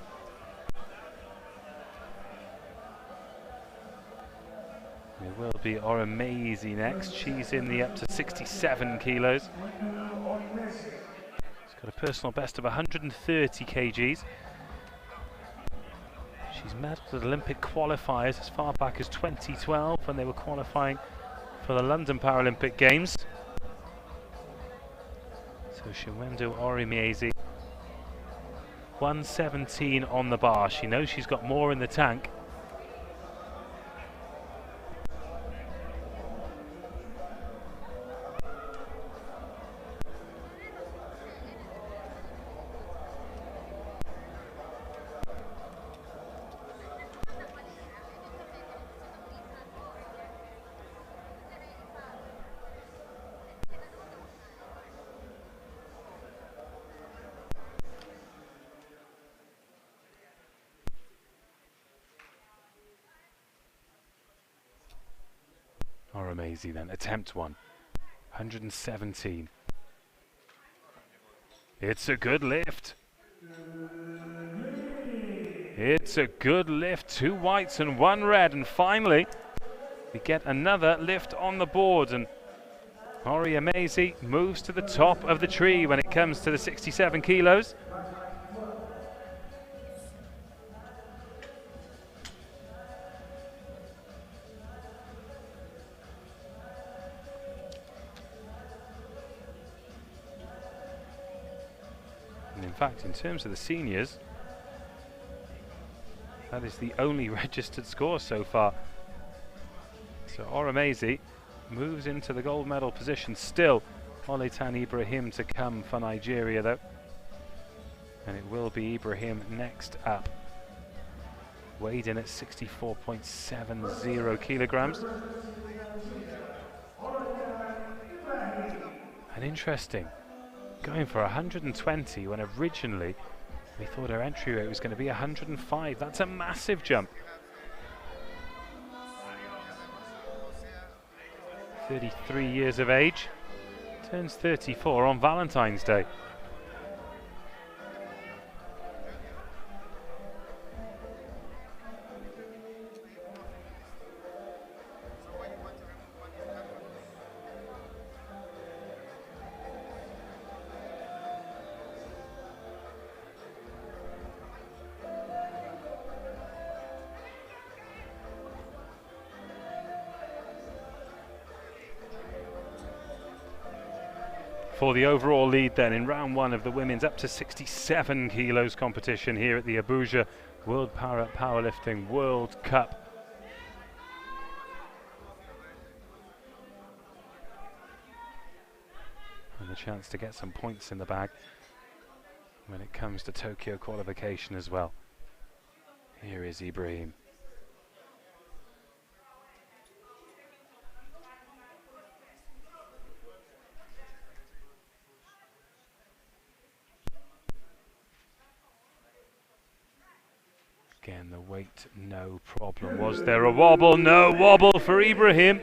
Speaker 1: It will be Oromezi next. She's in the up to 67 kilos. She's got a personal best of 130 kgs. She's medalled at Olympic qualifiers as far back as 2012 when they were qualifying for the London Paralympic Games. So Chimwendu Oromezi, 117 on the bar. She knows she's got more in the tank. Oromezi then, attempt 1, 117. It's a good lift. It's a good lift, 2 whites and 1 red, and finally we get another lift on the board, and Oromezi moves to the top of the tree when it comes to the 67 kilos. In fact, in terms of the seniors, that is the only registered score so far. So Oromezi moves into the gold medal position. Still Oletan Ibrahim to come for Nigeria though. And it will be Ibrahim next up. Weighed in at 64.70 kilograms. And interesting, going for 120 when originally We thought her entry rate was going to be 105. That's a massive jump. 33 years of age. Turns 34 on Valentine's Day. For the overall lead then in round one of the women's up to 67 kilos competition here at the Abuja World Powerlifting World Cup. And the chance to get some points in the bag when it comes to Tokyo qualification as well. Here is Ibrahim. Again, the weight, no problem. Was there a wobble? No wobble for Ibrahim.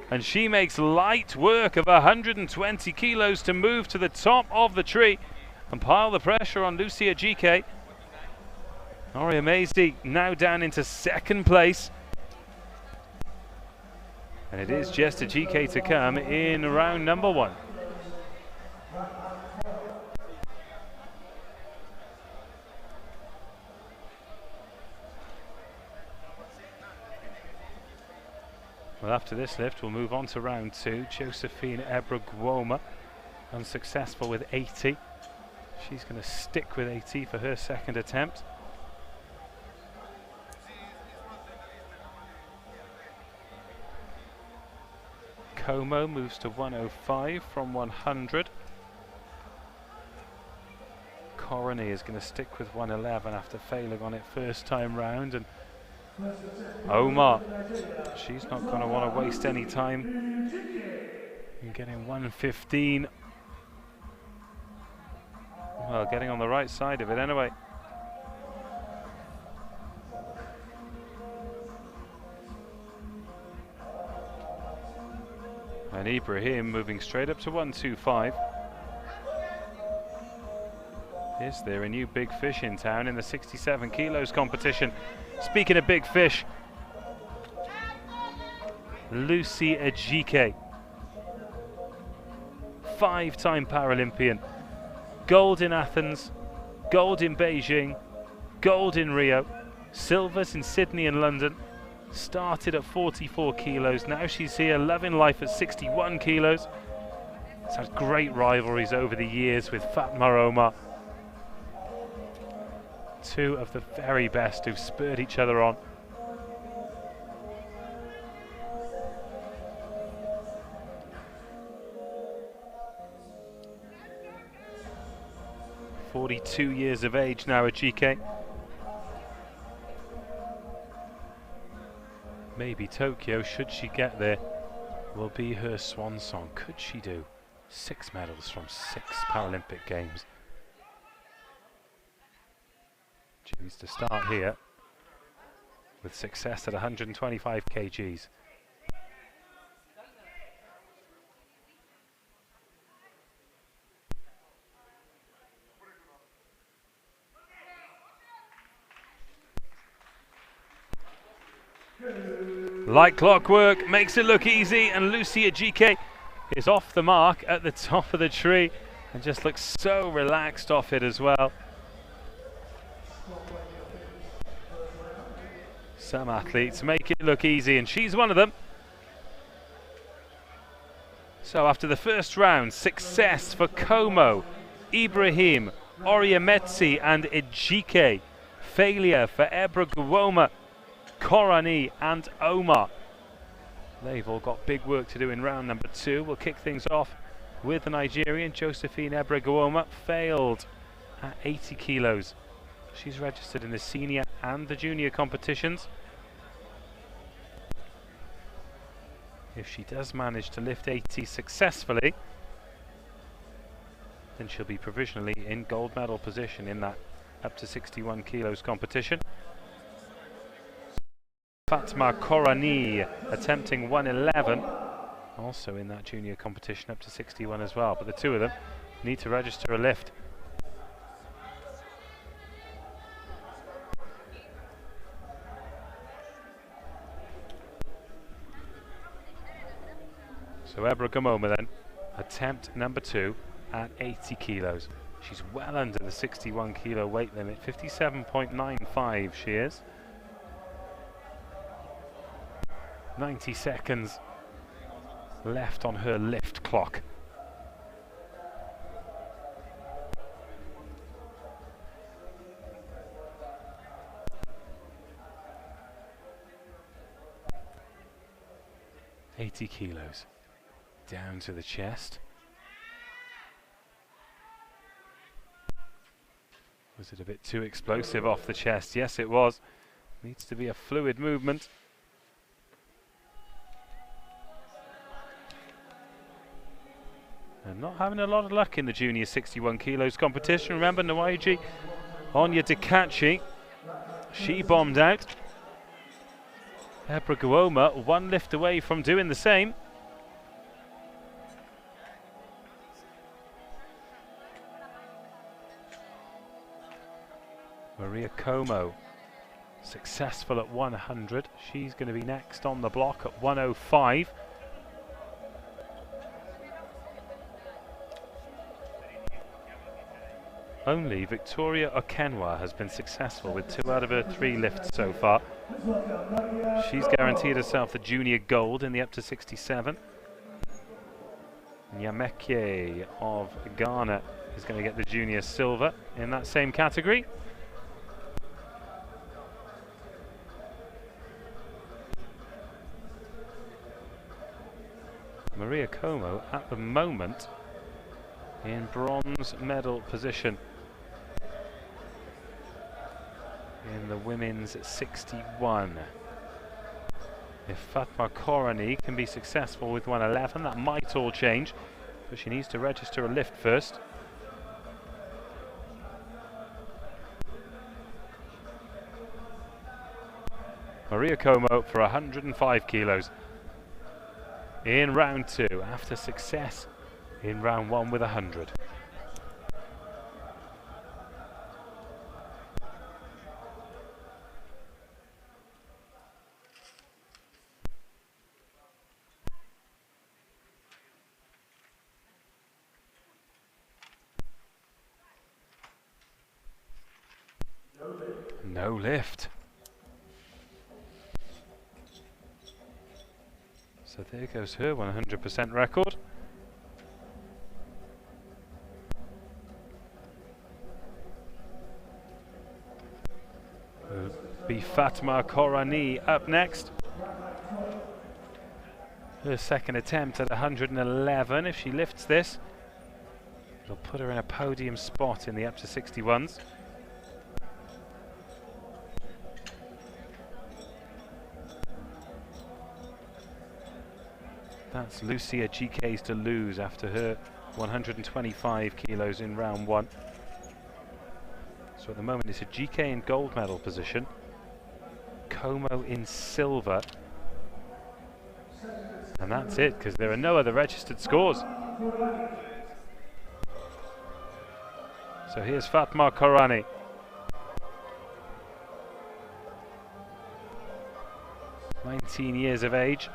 Speaker 1: And she makes light work of 120 kilos to move to the top of the tree and pile the pressure on Lucy Ejike. Oria Maisie now down into second place. And it is just Ejike to come in round number one. Well, after this lift, we'll move on to round two. Josephine Ebragwoma, unsuccessful with 80. She's going to stick with 80 for her second attempt. Como moves to 105 from 100. Corony is going to stick with 111 after failing on it first time round. And Omar, she's not going to want to waste any time in getting 115. Well, getting on the right side of it anyway. And Ibrahim moving straight up to 125. Is there a new big fish in town in the 67 kilos competition? Speaking of big fish, Lucy Ejike, five-time Paralympian, gold in Athens, gold in Beijing, gold in Rio, silvers in Sydney and London. Started at 44 kilos, now she's here loving life at 61 kilos. It's had great rivalries over the years with Fatma Omar. Two of the very best who've spurred each other on. "42 years of age now at GK. Maybe Tokyo, should she get there, will be her swan song. Could she do 6 medals from 6 Paralympic Games? She needs to start here with success at 125 kgs. Like clockwork, makes it look easy, and Lucy Ejike is off the mark at the top of the tree and just looks so relaxed off it as well. Some athletes make it look easy, and she's one of them. So after the first round, success for Como, Ibrahim, Oriametsi and Ejike. Failure for Ebragwoma, Korani and Omar. They've all got big work to do in round number two. We'll kick things off with the Nigerian Josephine Ebragwoma. Failed at 80 kilos. She's registered in the senior and the junior competitions. If she does manage to lift 80 successfully, then she'll be provisionally in gold medal position in that up to 61 kilos competition. Fatma Korani attempting 111, also in that junior competition up to 61 as well, but the two of them need to register a lift. So Ebra Gamoma then, attempt number 2 at 80 kilos. She's well under the 61 kilo weight limit, 57.95 she is. 90 seconds left on her lift clock. $80 kilos down to the chest. Was it a bit too explosive off the chest? Yes, it was. Needs to be a fluid movement. And not having a lot of luck in the junior 61 kilos competition. Remember, Nawaiji, Onya Dikachi, she bombed out. Ebra Guoma one lift away from doing the same. Maria Como successful at 100. She's going to be next on the block at 105. Only Victoria Okenwa has been successful with 2 out of her 3 lifts so far. She's guaranteed herself the junior gold in the up to 67. Nyameke of Ghana is going to get the junior silver in that same category. Maria Como at the moment in bronze medal position in the women's 61. If Fatma Korani can be successful with 111, that might all change, but she needs to register a lift first. Maria Como for 105 kilos in round 2 after success in round 1 with 100. No lift. So there goes her 100% record. Will be Fatma Korani up next. Her second attempt at 111. If she lifts this, it'll put her in a podium spot in the up to 61s. That's Lucia GK's to lose after her 125 kilos in round 1. So at the moment it's a GK in gold medal position, Como in silver, and that's it, because there are no other registered scores. So here's Fatma Korani. (19 years of age).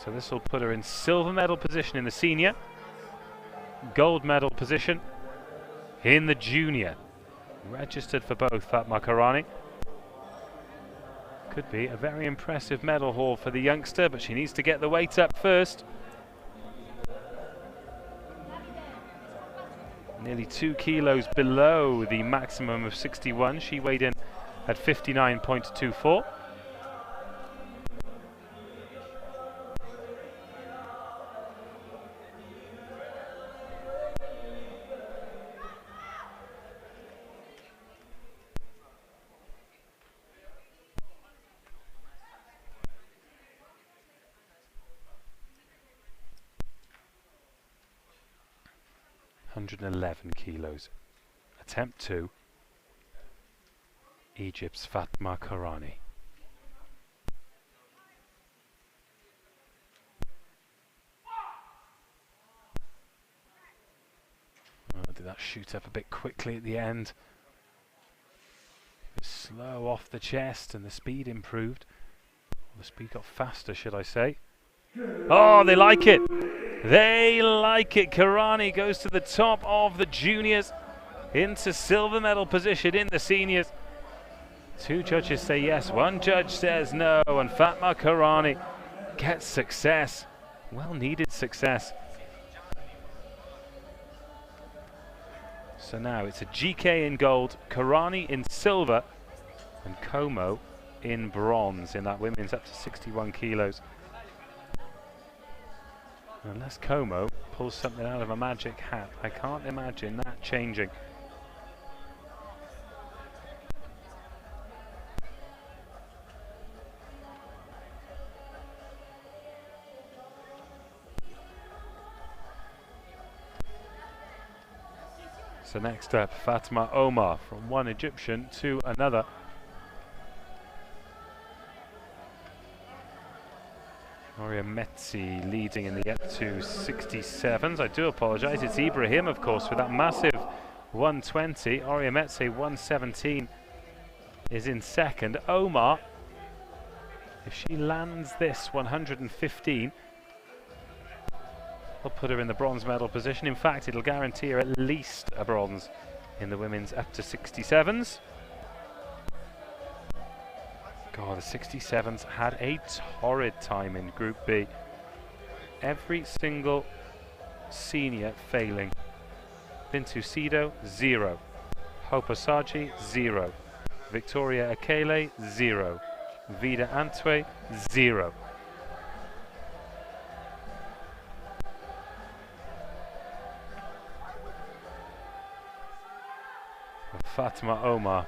Speaker 1: So this will put her in silver medal position in the senior, gold medal position in the junior. Registered for both, Fatma Korani. Could be a very impressive medal haul for the youngster, but she needs to get the weight up first. Nearly 2 kilos below the maximum of 61. She weighed in at 59.24. 111 kilos. Attempt 2. Egypt's Fatma Karani. Oh, did that shoot up a bit quickly at the end? Slow off the chest and the speed improved. The speed got faster, should I say. Oh, they like it. They like it. Karani goes to the top of the juniors, into silver medal position in the seniors. 2 judges say yes, 1 judge says no, and Fatma Karani gets success. Well needed success. So now it's a GK in gold, Karani in silver, and Como in bronze in that women's up to 61 kilos. Unless Como pulls something out of a magic hat, I can't imagine that changing. So next up, Fatma Omar, from one Egyptian to another. Noria Metzi leading in the up to 67s. I do apologise, it's Ibrahim, of course, with that massive 120. Noria Metzi 117 is in second. Omar, if she lands this 115, will put her in the bronze medal position. In fact, it'll guarantee her at least a bronze in the women's up to 67s. God, the 67s had a torrid time in Group B. Every single senior failing. Bintu Sido, 0. Hope Osaji, 0. Victoria Akele, 0. Vida Antwe, 0. Fatma Omar.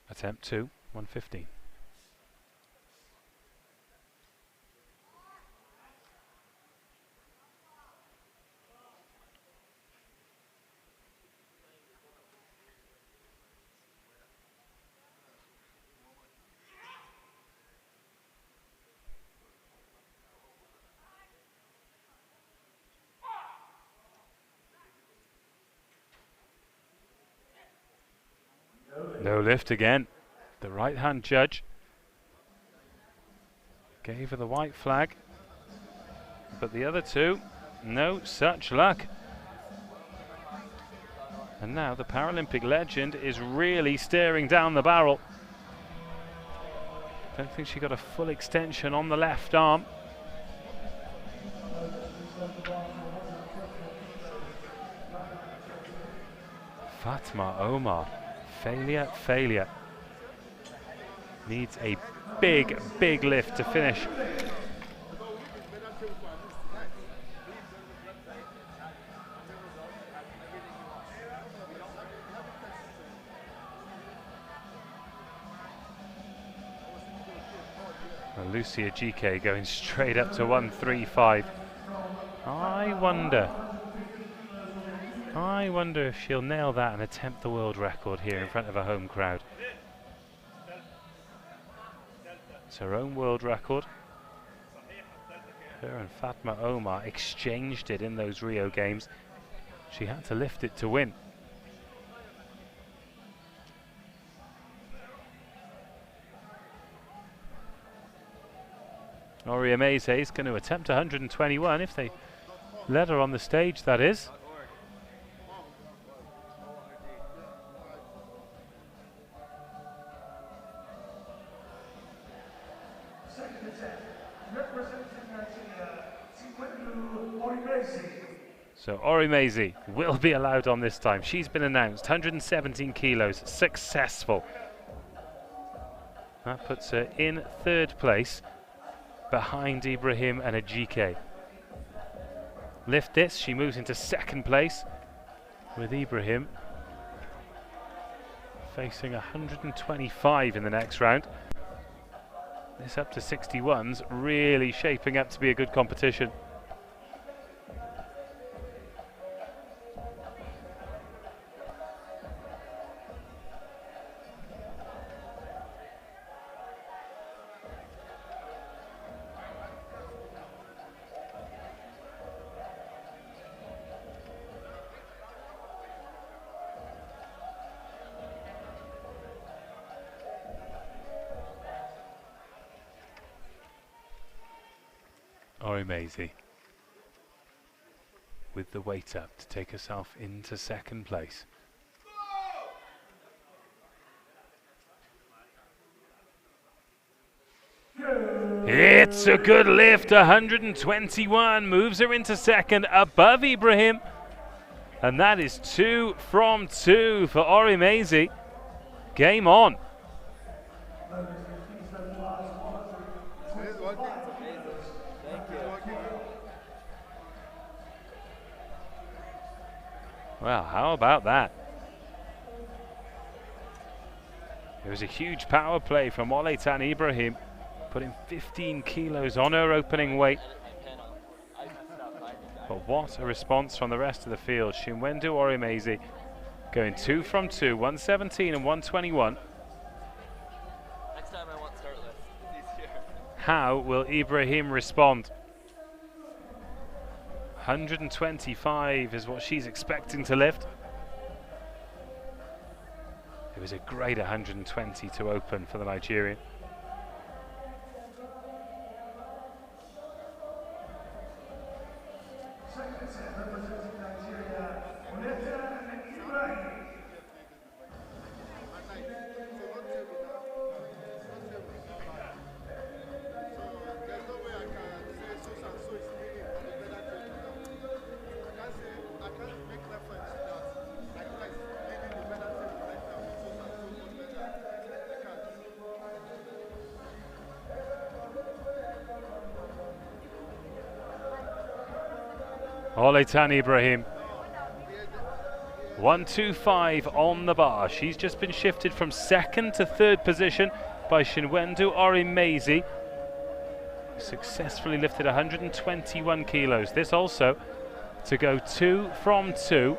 Speaker 1: Attempt 2, 115. No lift again. The right-hand judge gave her the white flag, but the other two, no such luck. And now the Paralympic legend is really staring down the barrel. Don't think she got a full extension on the left arm. Fatma Omar. Failure, failure. Needs a big, big lift to finish. Well, Lucia GK going straight up to 135. I wonder if she'll nail that and attempt the world record here in front of a home crowd. It's her own world record. Her and Fatma Omar exchanged it in those Rio games. She had to lift it to win. Noria Meze is going to attempt 121 if they let her on the stage, that is. So Orimeze will be allowed on this time. She's been announced, 117 kilos, successful. That puts her in third place, behind Ibrahim and a GK. Lift this, she moves into second place with Ibrahim facing 125 in the next round. This up to 61's really shaping up to be a good competition. Maisie with the weight up to take herself into second place. It's a good lift, 121, moves her into second above Ibrahim. And that is 2 from 2 for Ori Maisie. Game on. Well, how about that? It was a huge power play from Oletan Ibrahim, putting 15 kilos on her opening weight. But what a response from the rest of the field. Chinwendu Orimezi going 2 from 2, 117 and 121.
Speaker 3: Next time I want start list. It's easier.
Speaker 1: How will Ibrahim respond? 125 is what she's expecting to lift. It was a great 120 to open for the Nigerian. Oletan Ibrahim, 125 on the bar. She's just been shifted from second to third position by Chinwendu Orimezi. Successfully lifted 121 kilos. This also to go 2 from 2.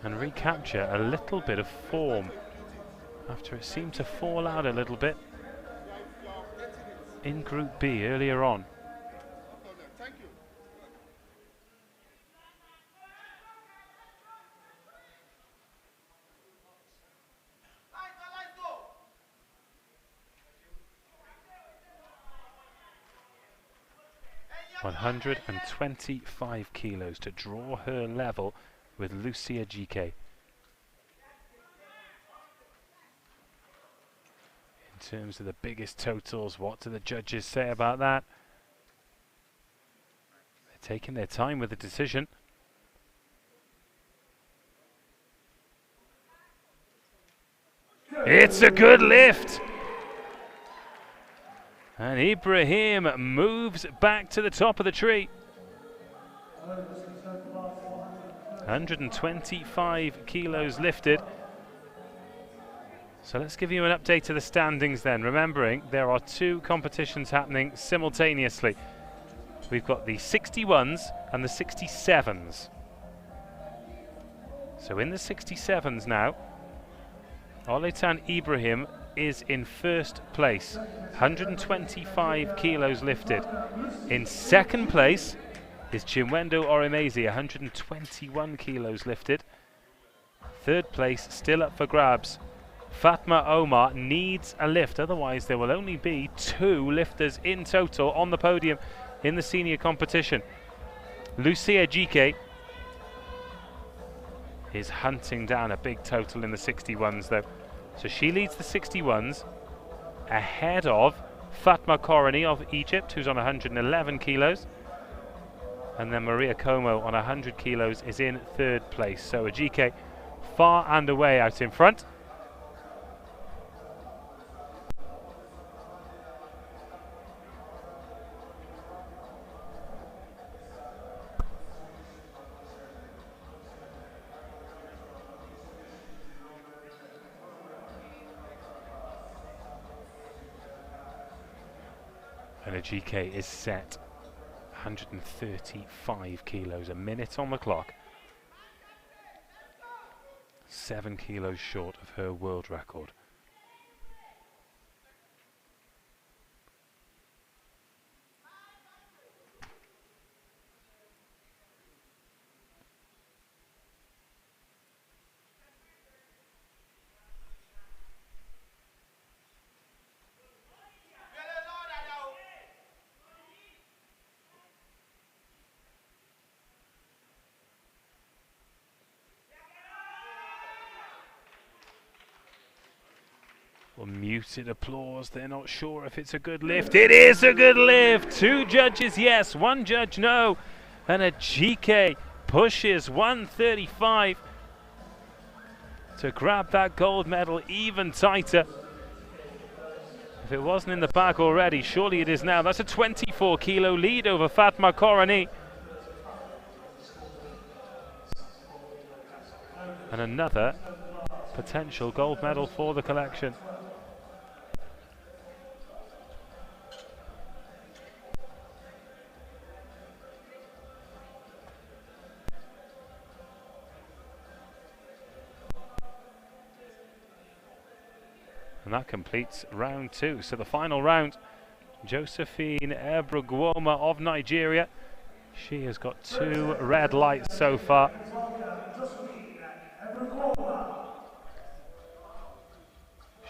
Speaker 1: And recapture a little bit of form after it seemed to fall out a little bit in Group B earlier on.
Speaker 4: Thank you.
Speaker 1: Go. 125 kilos to draw her level with Lucia GK. In terms of the biggest totals, what do the judges say about that? They're taking their time with the decision. It's a good lift! And Ibrahim moves back to the top of the tree. 125 kilos lifted. So let's give you an update to the standings then, remembering there are 2 competitions happening simultaneously. We've got the 61s and the 67s. So in the 67s now, Oletan Ibrahim is in first place, 125 kilos lifted. In second place is Chinwendu Orimezi, 121 kilos lifted. Third place still up for grabs. Fatma Omar needs a lift, otherwise there will only be 2 lifters in total on the podium in the senior competition. Lucia GK is hunting down a big total in the 61s though. So she leads the 61s ahead of Fatma Korani of Egypt, who's on 111 kilos. And then Maria Como on 100 kilos is in third place. So a GK far and away out in front. And a GK is set 135 kilos, a minute on the clock. 7 kilos short of her world record. Well, muted applause. They're not sure if it's a good lift. It is a good lift. 2 judges yes, 1 judge no. And a GK pushes 135 to grab that gold medal even tighter. If it wasn't in the bag already, surely it is now. That's a 24 kilo lead over Fatma Korani. And another potential gold medal for the collection. And that completes round 2. So the final round, Josephine Ebrugwoma of Nigeria. She has got 2 red lights so far.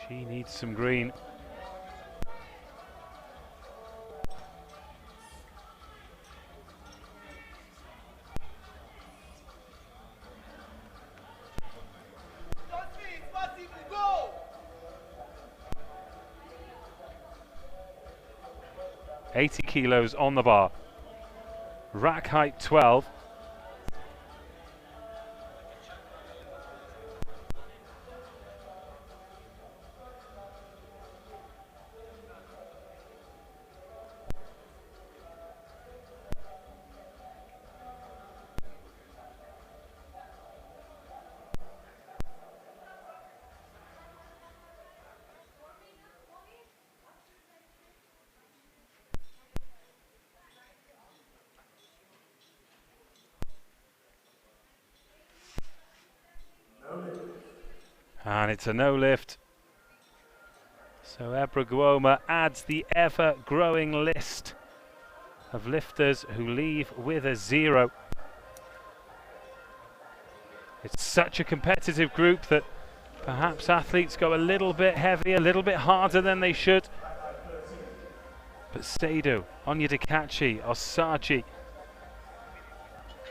Speaker 1: She needs some green.
Speaker 4: Go!
Speaker 1: 80 kilos on the bar. Rack height 12. And it's a no lift. So Ebrugwoma adds the ever-growing list of lifters who leave with a 0. It's such a competitive group that perhaps athletes go a little bit heavier, a little bit harder than they should. But Seidu, Onyedikachi, Osaji,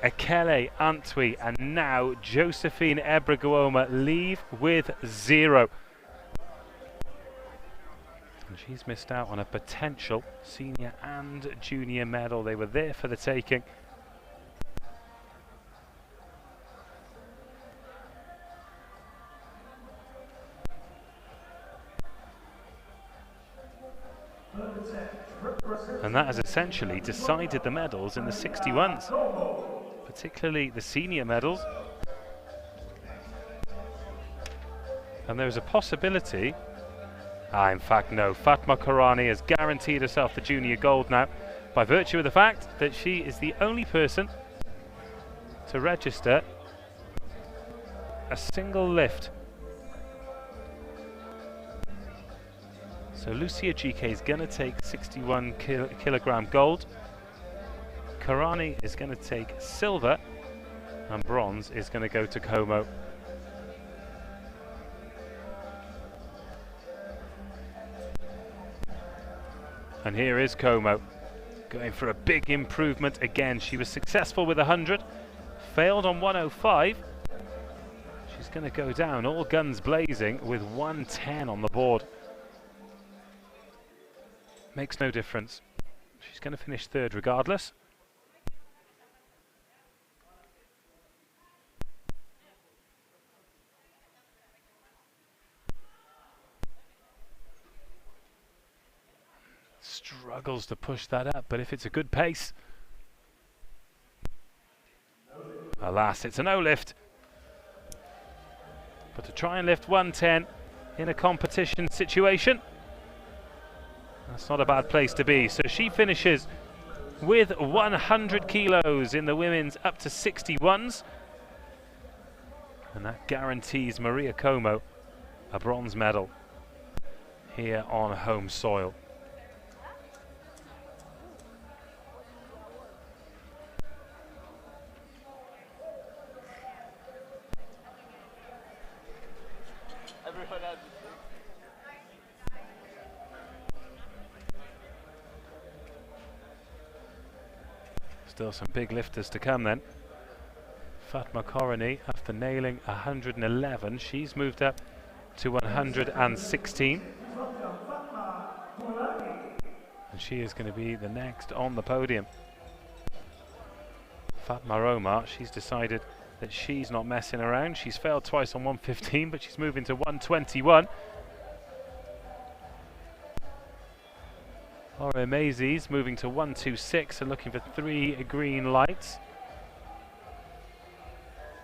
Speaker 1: Ekele Antwi, and now Josephine Ebrugwoma leave with 0. And she's missed out on a potential senior and junior medal. They were there for the taking. And that has essentially decided the medals in the 61s, particularly the senior medals. And there's a possibility, in fact no, Fatma Korani has guaranteed herself the junior gold now by virtue of the fact that she is the only person to register a single lift. So Lucia GK is going to take 61 kilogram gold. Korani is going to take silver, and bronze is going to go to Como. And here is Como, going for a big improvement again. She was successful with 100, failed on 105. She's going to go down all guns blazing with 110 on the board. Makes no difference. She's going to finish 3rd regardless. Struggles to push that up, but if it's a good pace. Alas, it's a no lift. But to try and lift 110 in a competition situation, That's not a bad place to be. So she finishes with 100 kilos in the women's up to 61s. And that guarantees Maria Como a bronze medal here on home soil.
Speaker 3: Everyone has
Speaker 1: Still some big lifters to come then. Fatma Korani, after nailing 111, she's moved up to 116. And she is going to be the next on the podium. Fatma Omar, she's decided that she's not messing around. She's failed twice on 115, but she's moving to 121. Laura Maisie's moving to 126 and looking for 3 green lights.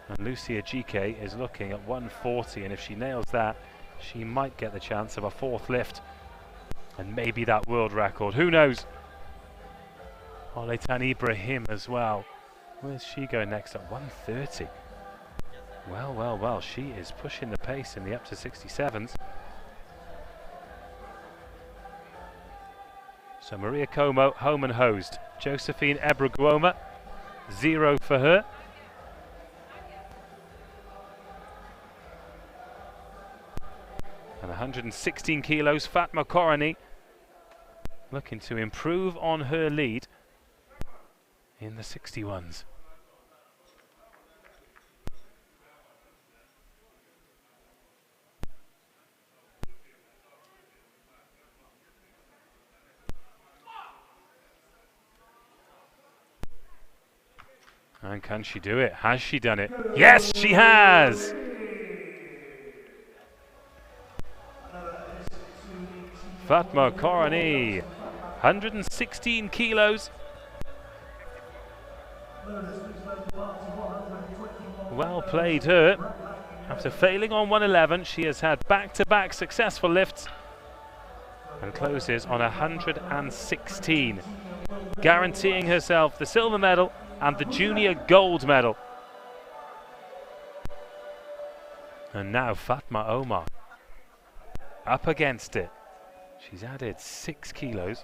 Speaker 1: And Lucia GK is looking at 140, and if she nails that, she might get the chance of a 4th lift and maybe that world record. Who knows? Oletan Ibrahim as well. Where's she going next at 130? Well, well, well, she is pushing the pace in the up to 67s. So Maria Como, home and hosed. Josephine Ebraguoma, 0 for her. And 116 kilos, Fatma Korani, looking to improve on her lead in the 61s. And can she do it? Has she done it? Yes, she has! Fatma Korani, 116 kilos. Well played her. After failing on 111, she has had back-to-back successful lifts and closes on 116, guaranteeing herself the silver medal and the junior gold medal. And now Fatma Omar up against it. She's added 6 kilos.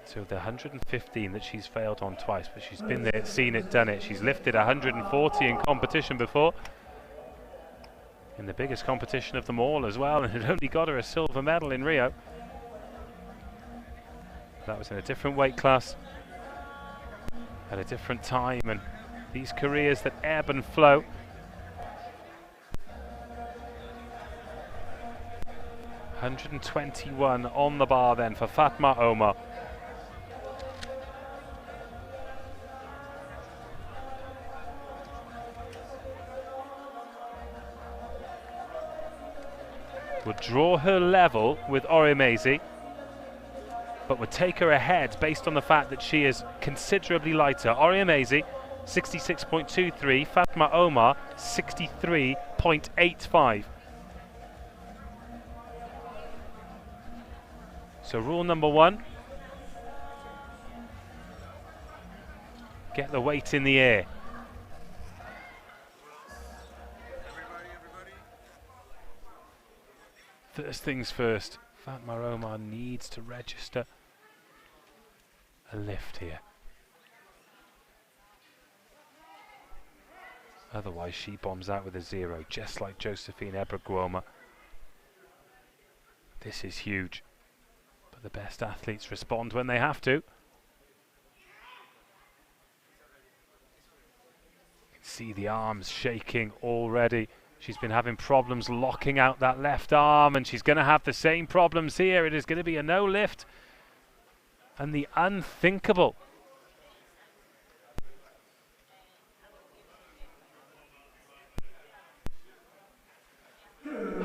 Speaker 1: So the 115 that she's failed on twice, but she's been there, seen it, done it. She's lifted 140 in competition before, in the biggest competition of them all as well, and it only got her a silver medal in Rio. That was in a different weight class, at a different time, and these careers that ebb and flow. $121 on the bar then for Fatma Omar. Would draw her level with Orimezi, but would take her ahead based on the fact that she is considerably lighter. Orimezi, 66.23, Fatma Omar, 63.85. So rule number 1, get the weight in the air. First things first, Fatma Omar needs to register a lift here. Otherwise she bombs out with a 0, just like Josephine Ebraguoma. This is huge, but the best athletes respond when they have to. You can see the arms shaking already. She's been having problems locking out that left arm, and she's going to have the same problems here. It is going to be a no lift and the unthinkable.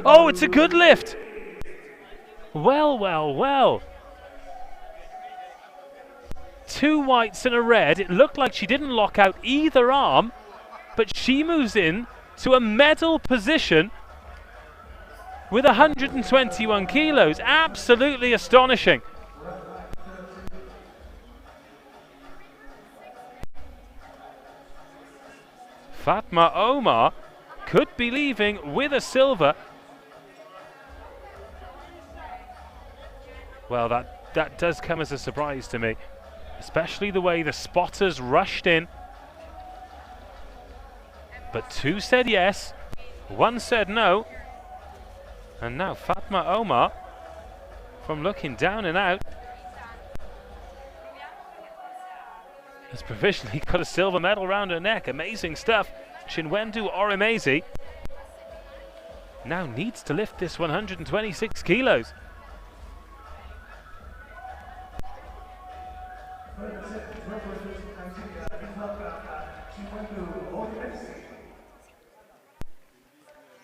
Speaker 1: Oh, it's a good lift. Well, well, well. 2 whites and a red. It looked like she didn't lock out either arm, but she moves in to a medal position with 121 kilos. Absolutely astonishing. Fatma Omar could be leaving with a silver. Well, that does come as a surprise to me, especially the way the spotters rushed in. But 2 said yes, 1 said no. And now Fatma Omar, from looking down and out, has provisionally got a silver medal round her neck. Amazing stuff. Chinwendu Orimezi now needs to lift this 126 kilos.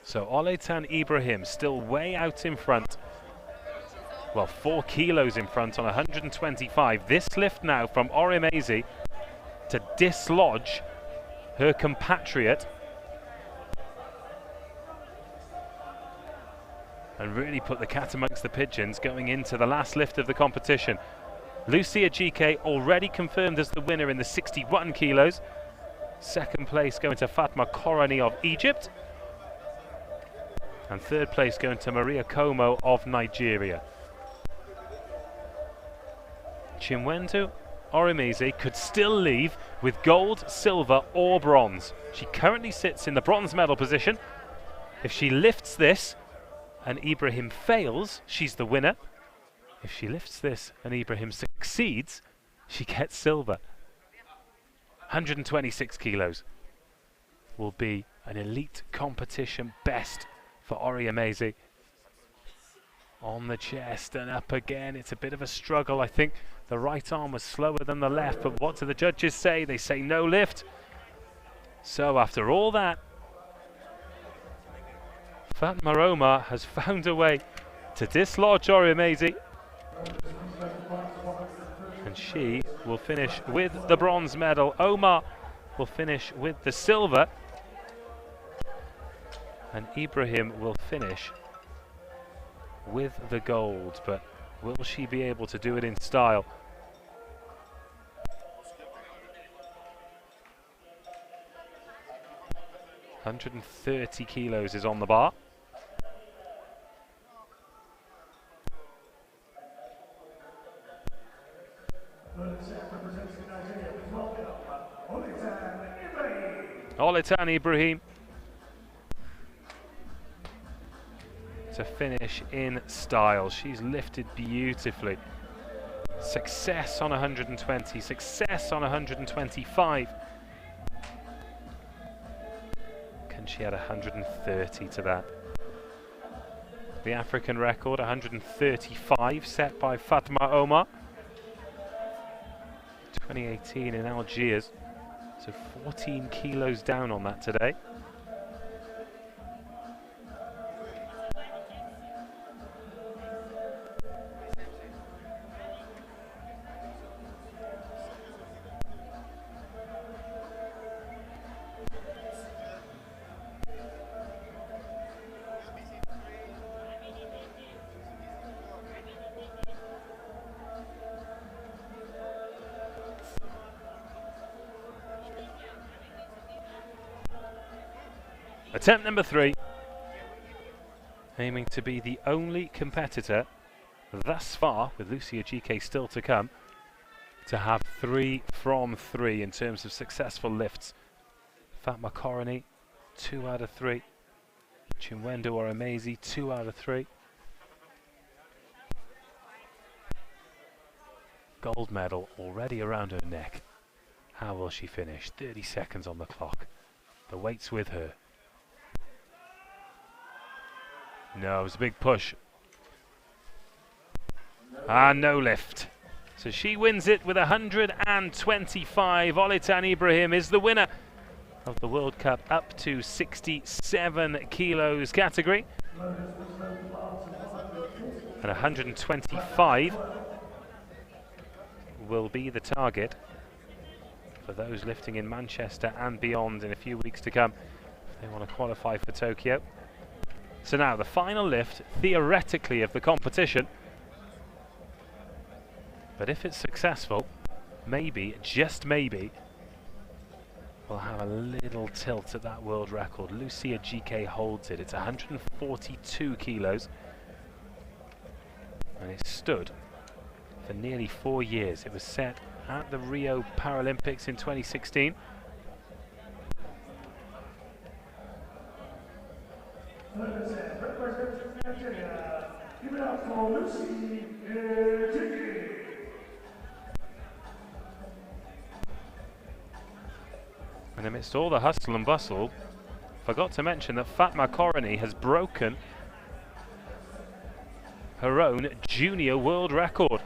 Speaker 1: So Oletan Ibrahim still way out in front. Well, 4 kilos in front on 125. This lift now from Orimezi to dislodge her compatriot and really put the cat amongst the pigeons going into the last lift of the competition. Lucia GK already confirmed as the winner in the 61 kilos. Second place going to Fatma Korani of Egypt. And third place going to Maria Como of Nigeria. Chinwendu Orimezi could still leave with gold, silver or bronze. She currently sits in the bronze medal position. If she lifts this and Ibrahim fails, she's the winner. If she lifts this and Ibrahim succeeds, she gets silver. 126 kilos will be an elite competition best for Orimezi. On the chest and up again. It's a bit of a struggle. I think the right arm was slower than the left, but what do the judges say? They say no lift. So after all that, Fatma Omar has found a way to dislodge Orimezi, and she will finish with the bronze medal. Omar will finish with the silver, and Ibrahim will finish with the gold. But will she be able to do it in style? $130 kilos is on the bar. Oletan Ibrahim to finish in style. She's lifted beautifully. Success on 120, success on 125. Can she add 130 to that? The African record, 135, set by Fatma Omar. 2018 in Algiers. So 14 kilos down on that today. Attempt number 3, aiming to be the only competitor thus far, with Lucia GK still to come, to have 3 from 3 in terms of successful lifts. Fatma Korani, 2 out of 3. Chinwendu Orimezi, 2 out of 3. Gold medal already around her neck. How will she finish? 30 seconds on the clock. The weight's with her. No, it was a big push. No lift. So she wins it with 125. Oletan Ibrahim is the winner of the World Cup up to 67 kilos category. And 125 will be the target for those lifting in Manchester and beyond in a few weeks to come. They want to qualify for Tokyo. So now the final lift, theoretically, of the competition. But if it's successful, maybe, just maybe, we'll have a little tilt at that world record. Lucia GK holds it. It's 142 kilos. And it stood for nearly 4 years. It was set at the Rio Paralympics in 2016.
Speaker 2: Give it up for Lucy Dickey.
Speaker 1: And amidst all the hustle and bustle, forgot to mention that Fatma Korani has broken her own junior world record.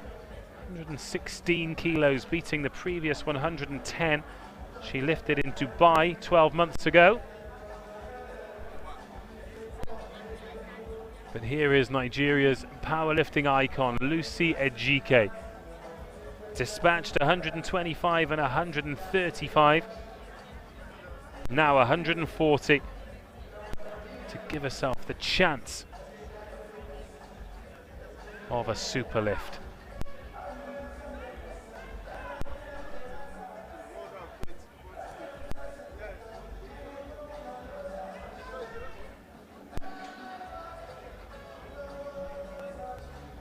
Speaker 1: 116 kilos, beating the previous 110 she lifted in Dubai 12 months ago. But here is Nigeria's powerlifting icon, Lucy Ejike. Dispatched 125 and 135. Now 140 to give herself the chance of a super lift.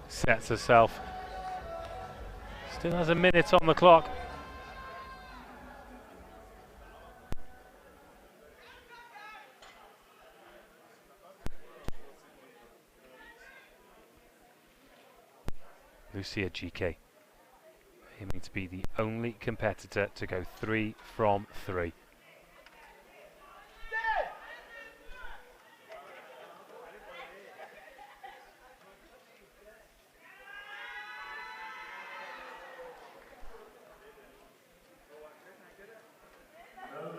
Speaker 1: Sets herself. Still has a minute on the clock. Lucia GK aiming to be the only competitor to go 3 from 3.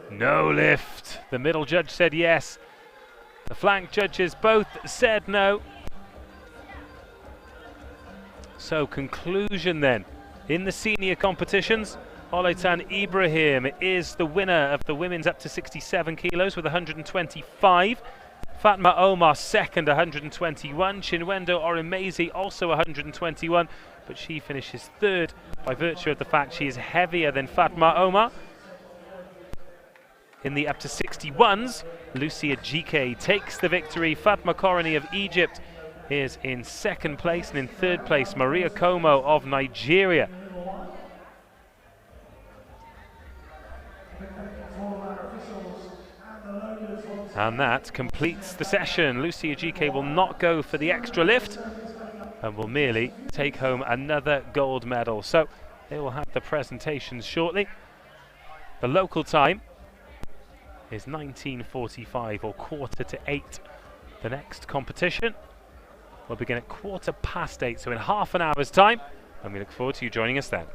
Speaker 1: No lift. The middle judge said yes. The flank judges both said no. So conclusion then. In the senior competitions, Oletan Ibrahim is the winner of the women's up to 67 kilos with 125. Fatma Omar second, 121. Chinwendo Orumezi also 121, but she finishes third by virtue of the fact she is heavier than Fatma Omar. In the up to 61s, Lucia GK takes the victory. Fatma Korani of Egypt is in second place, and in third place, Maria Como of Nigeria. And that completes the session. Lucia GK will not go for the extra lift and will merely take home another gold medal. So they will have the presentations shortly. The local time is 19:45 or 7:45. The next competition will begin at 8:15, so in half an hour's time, and we look forward to you joining us then.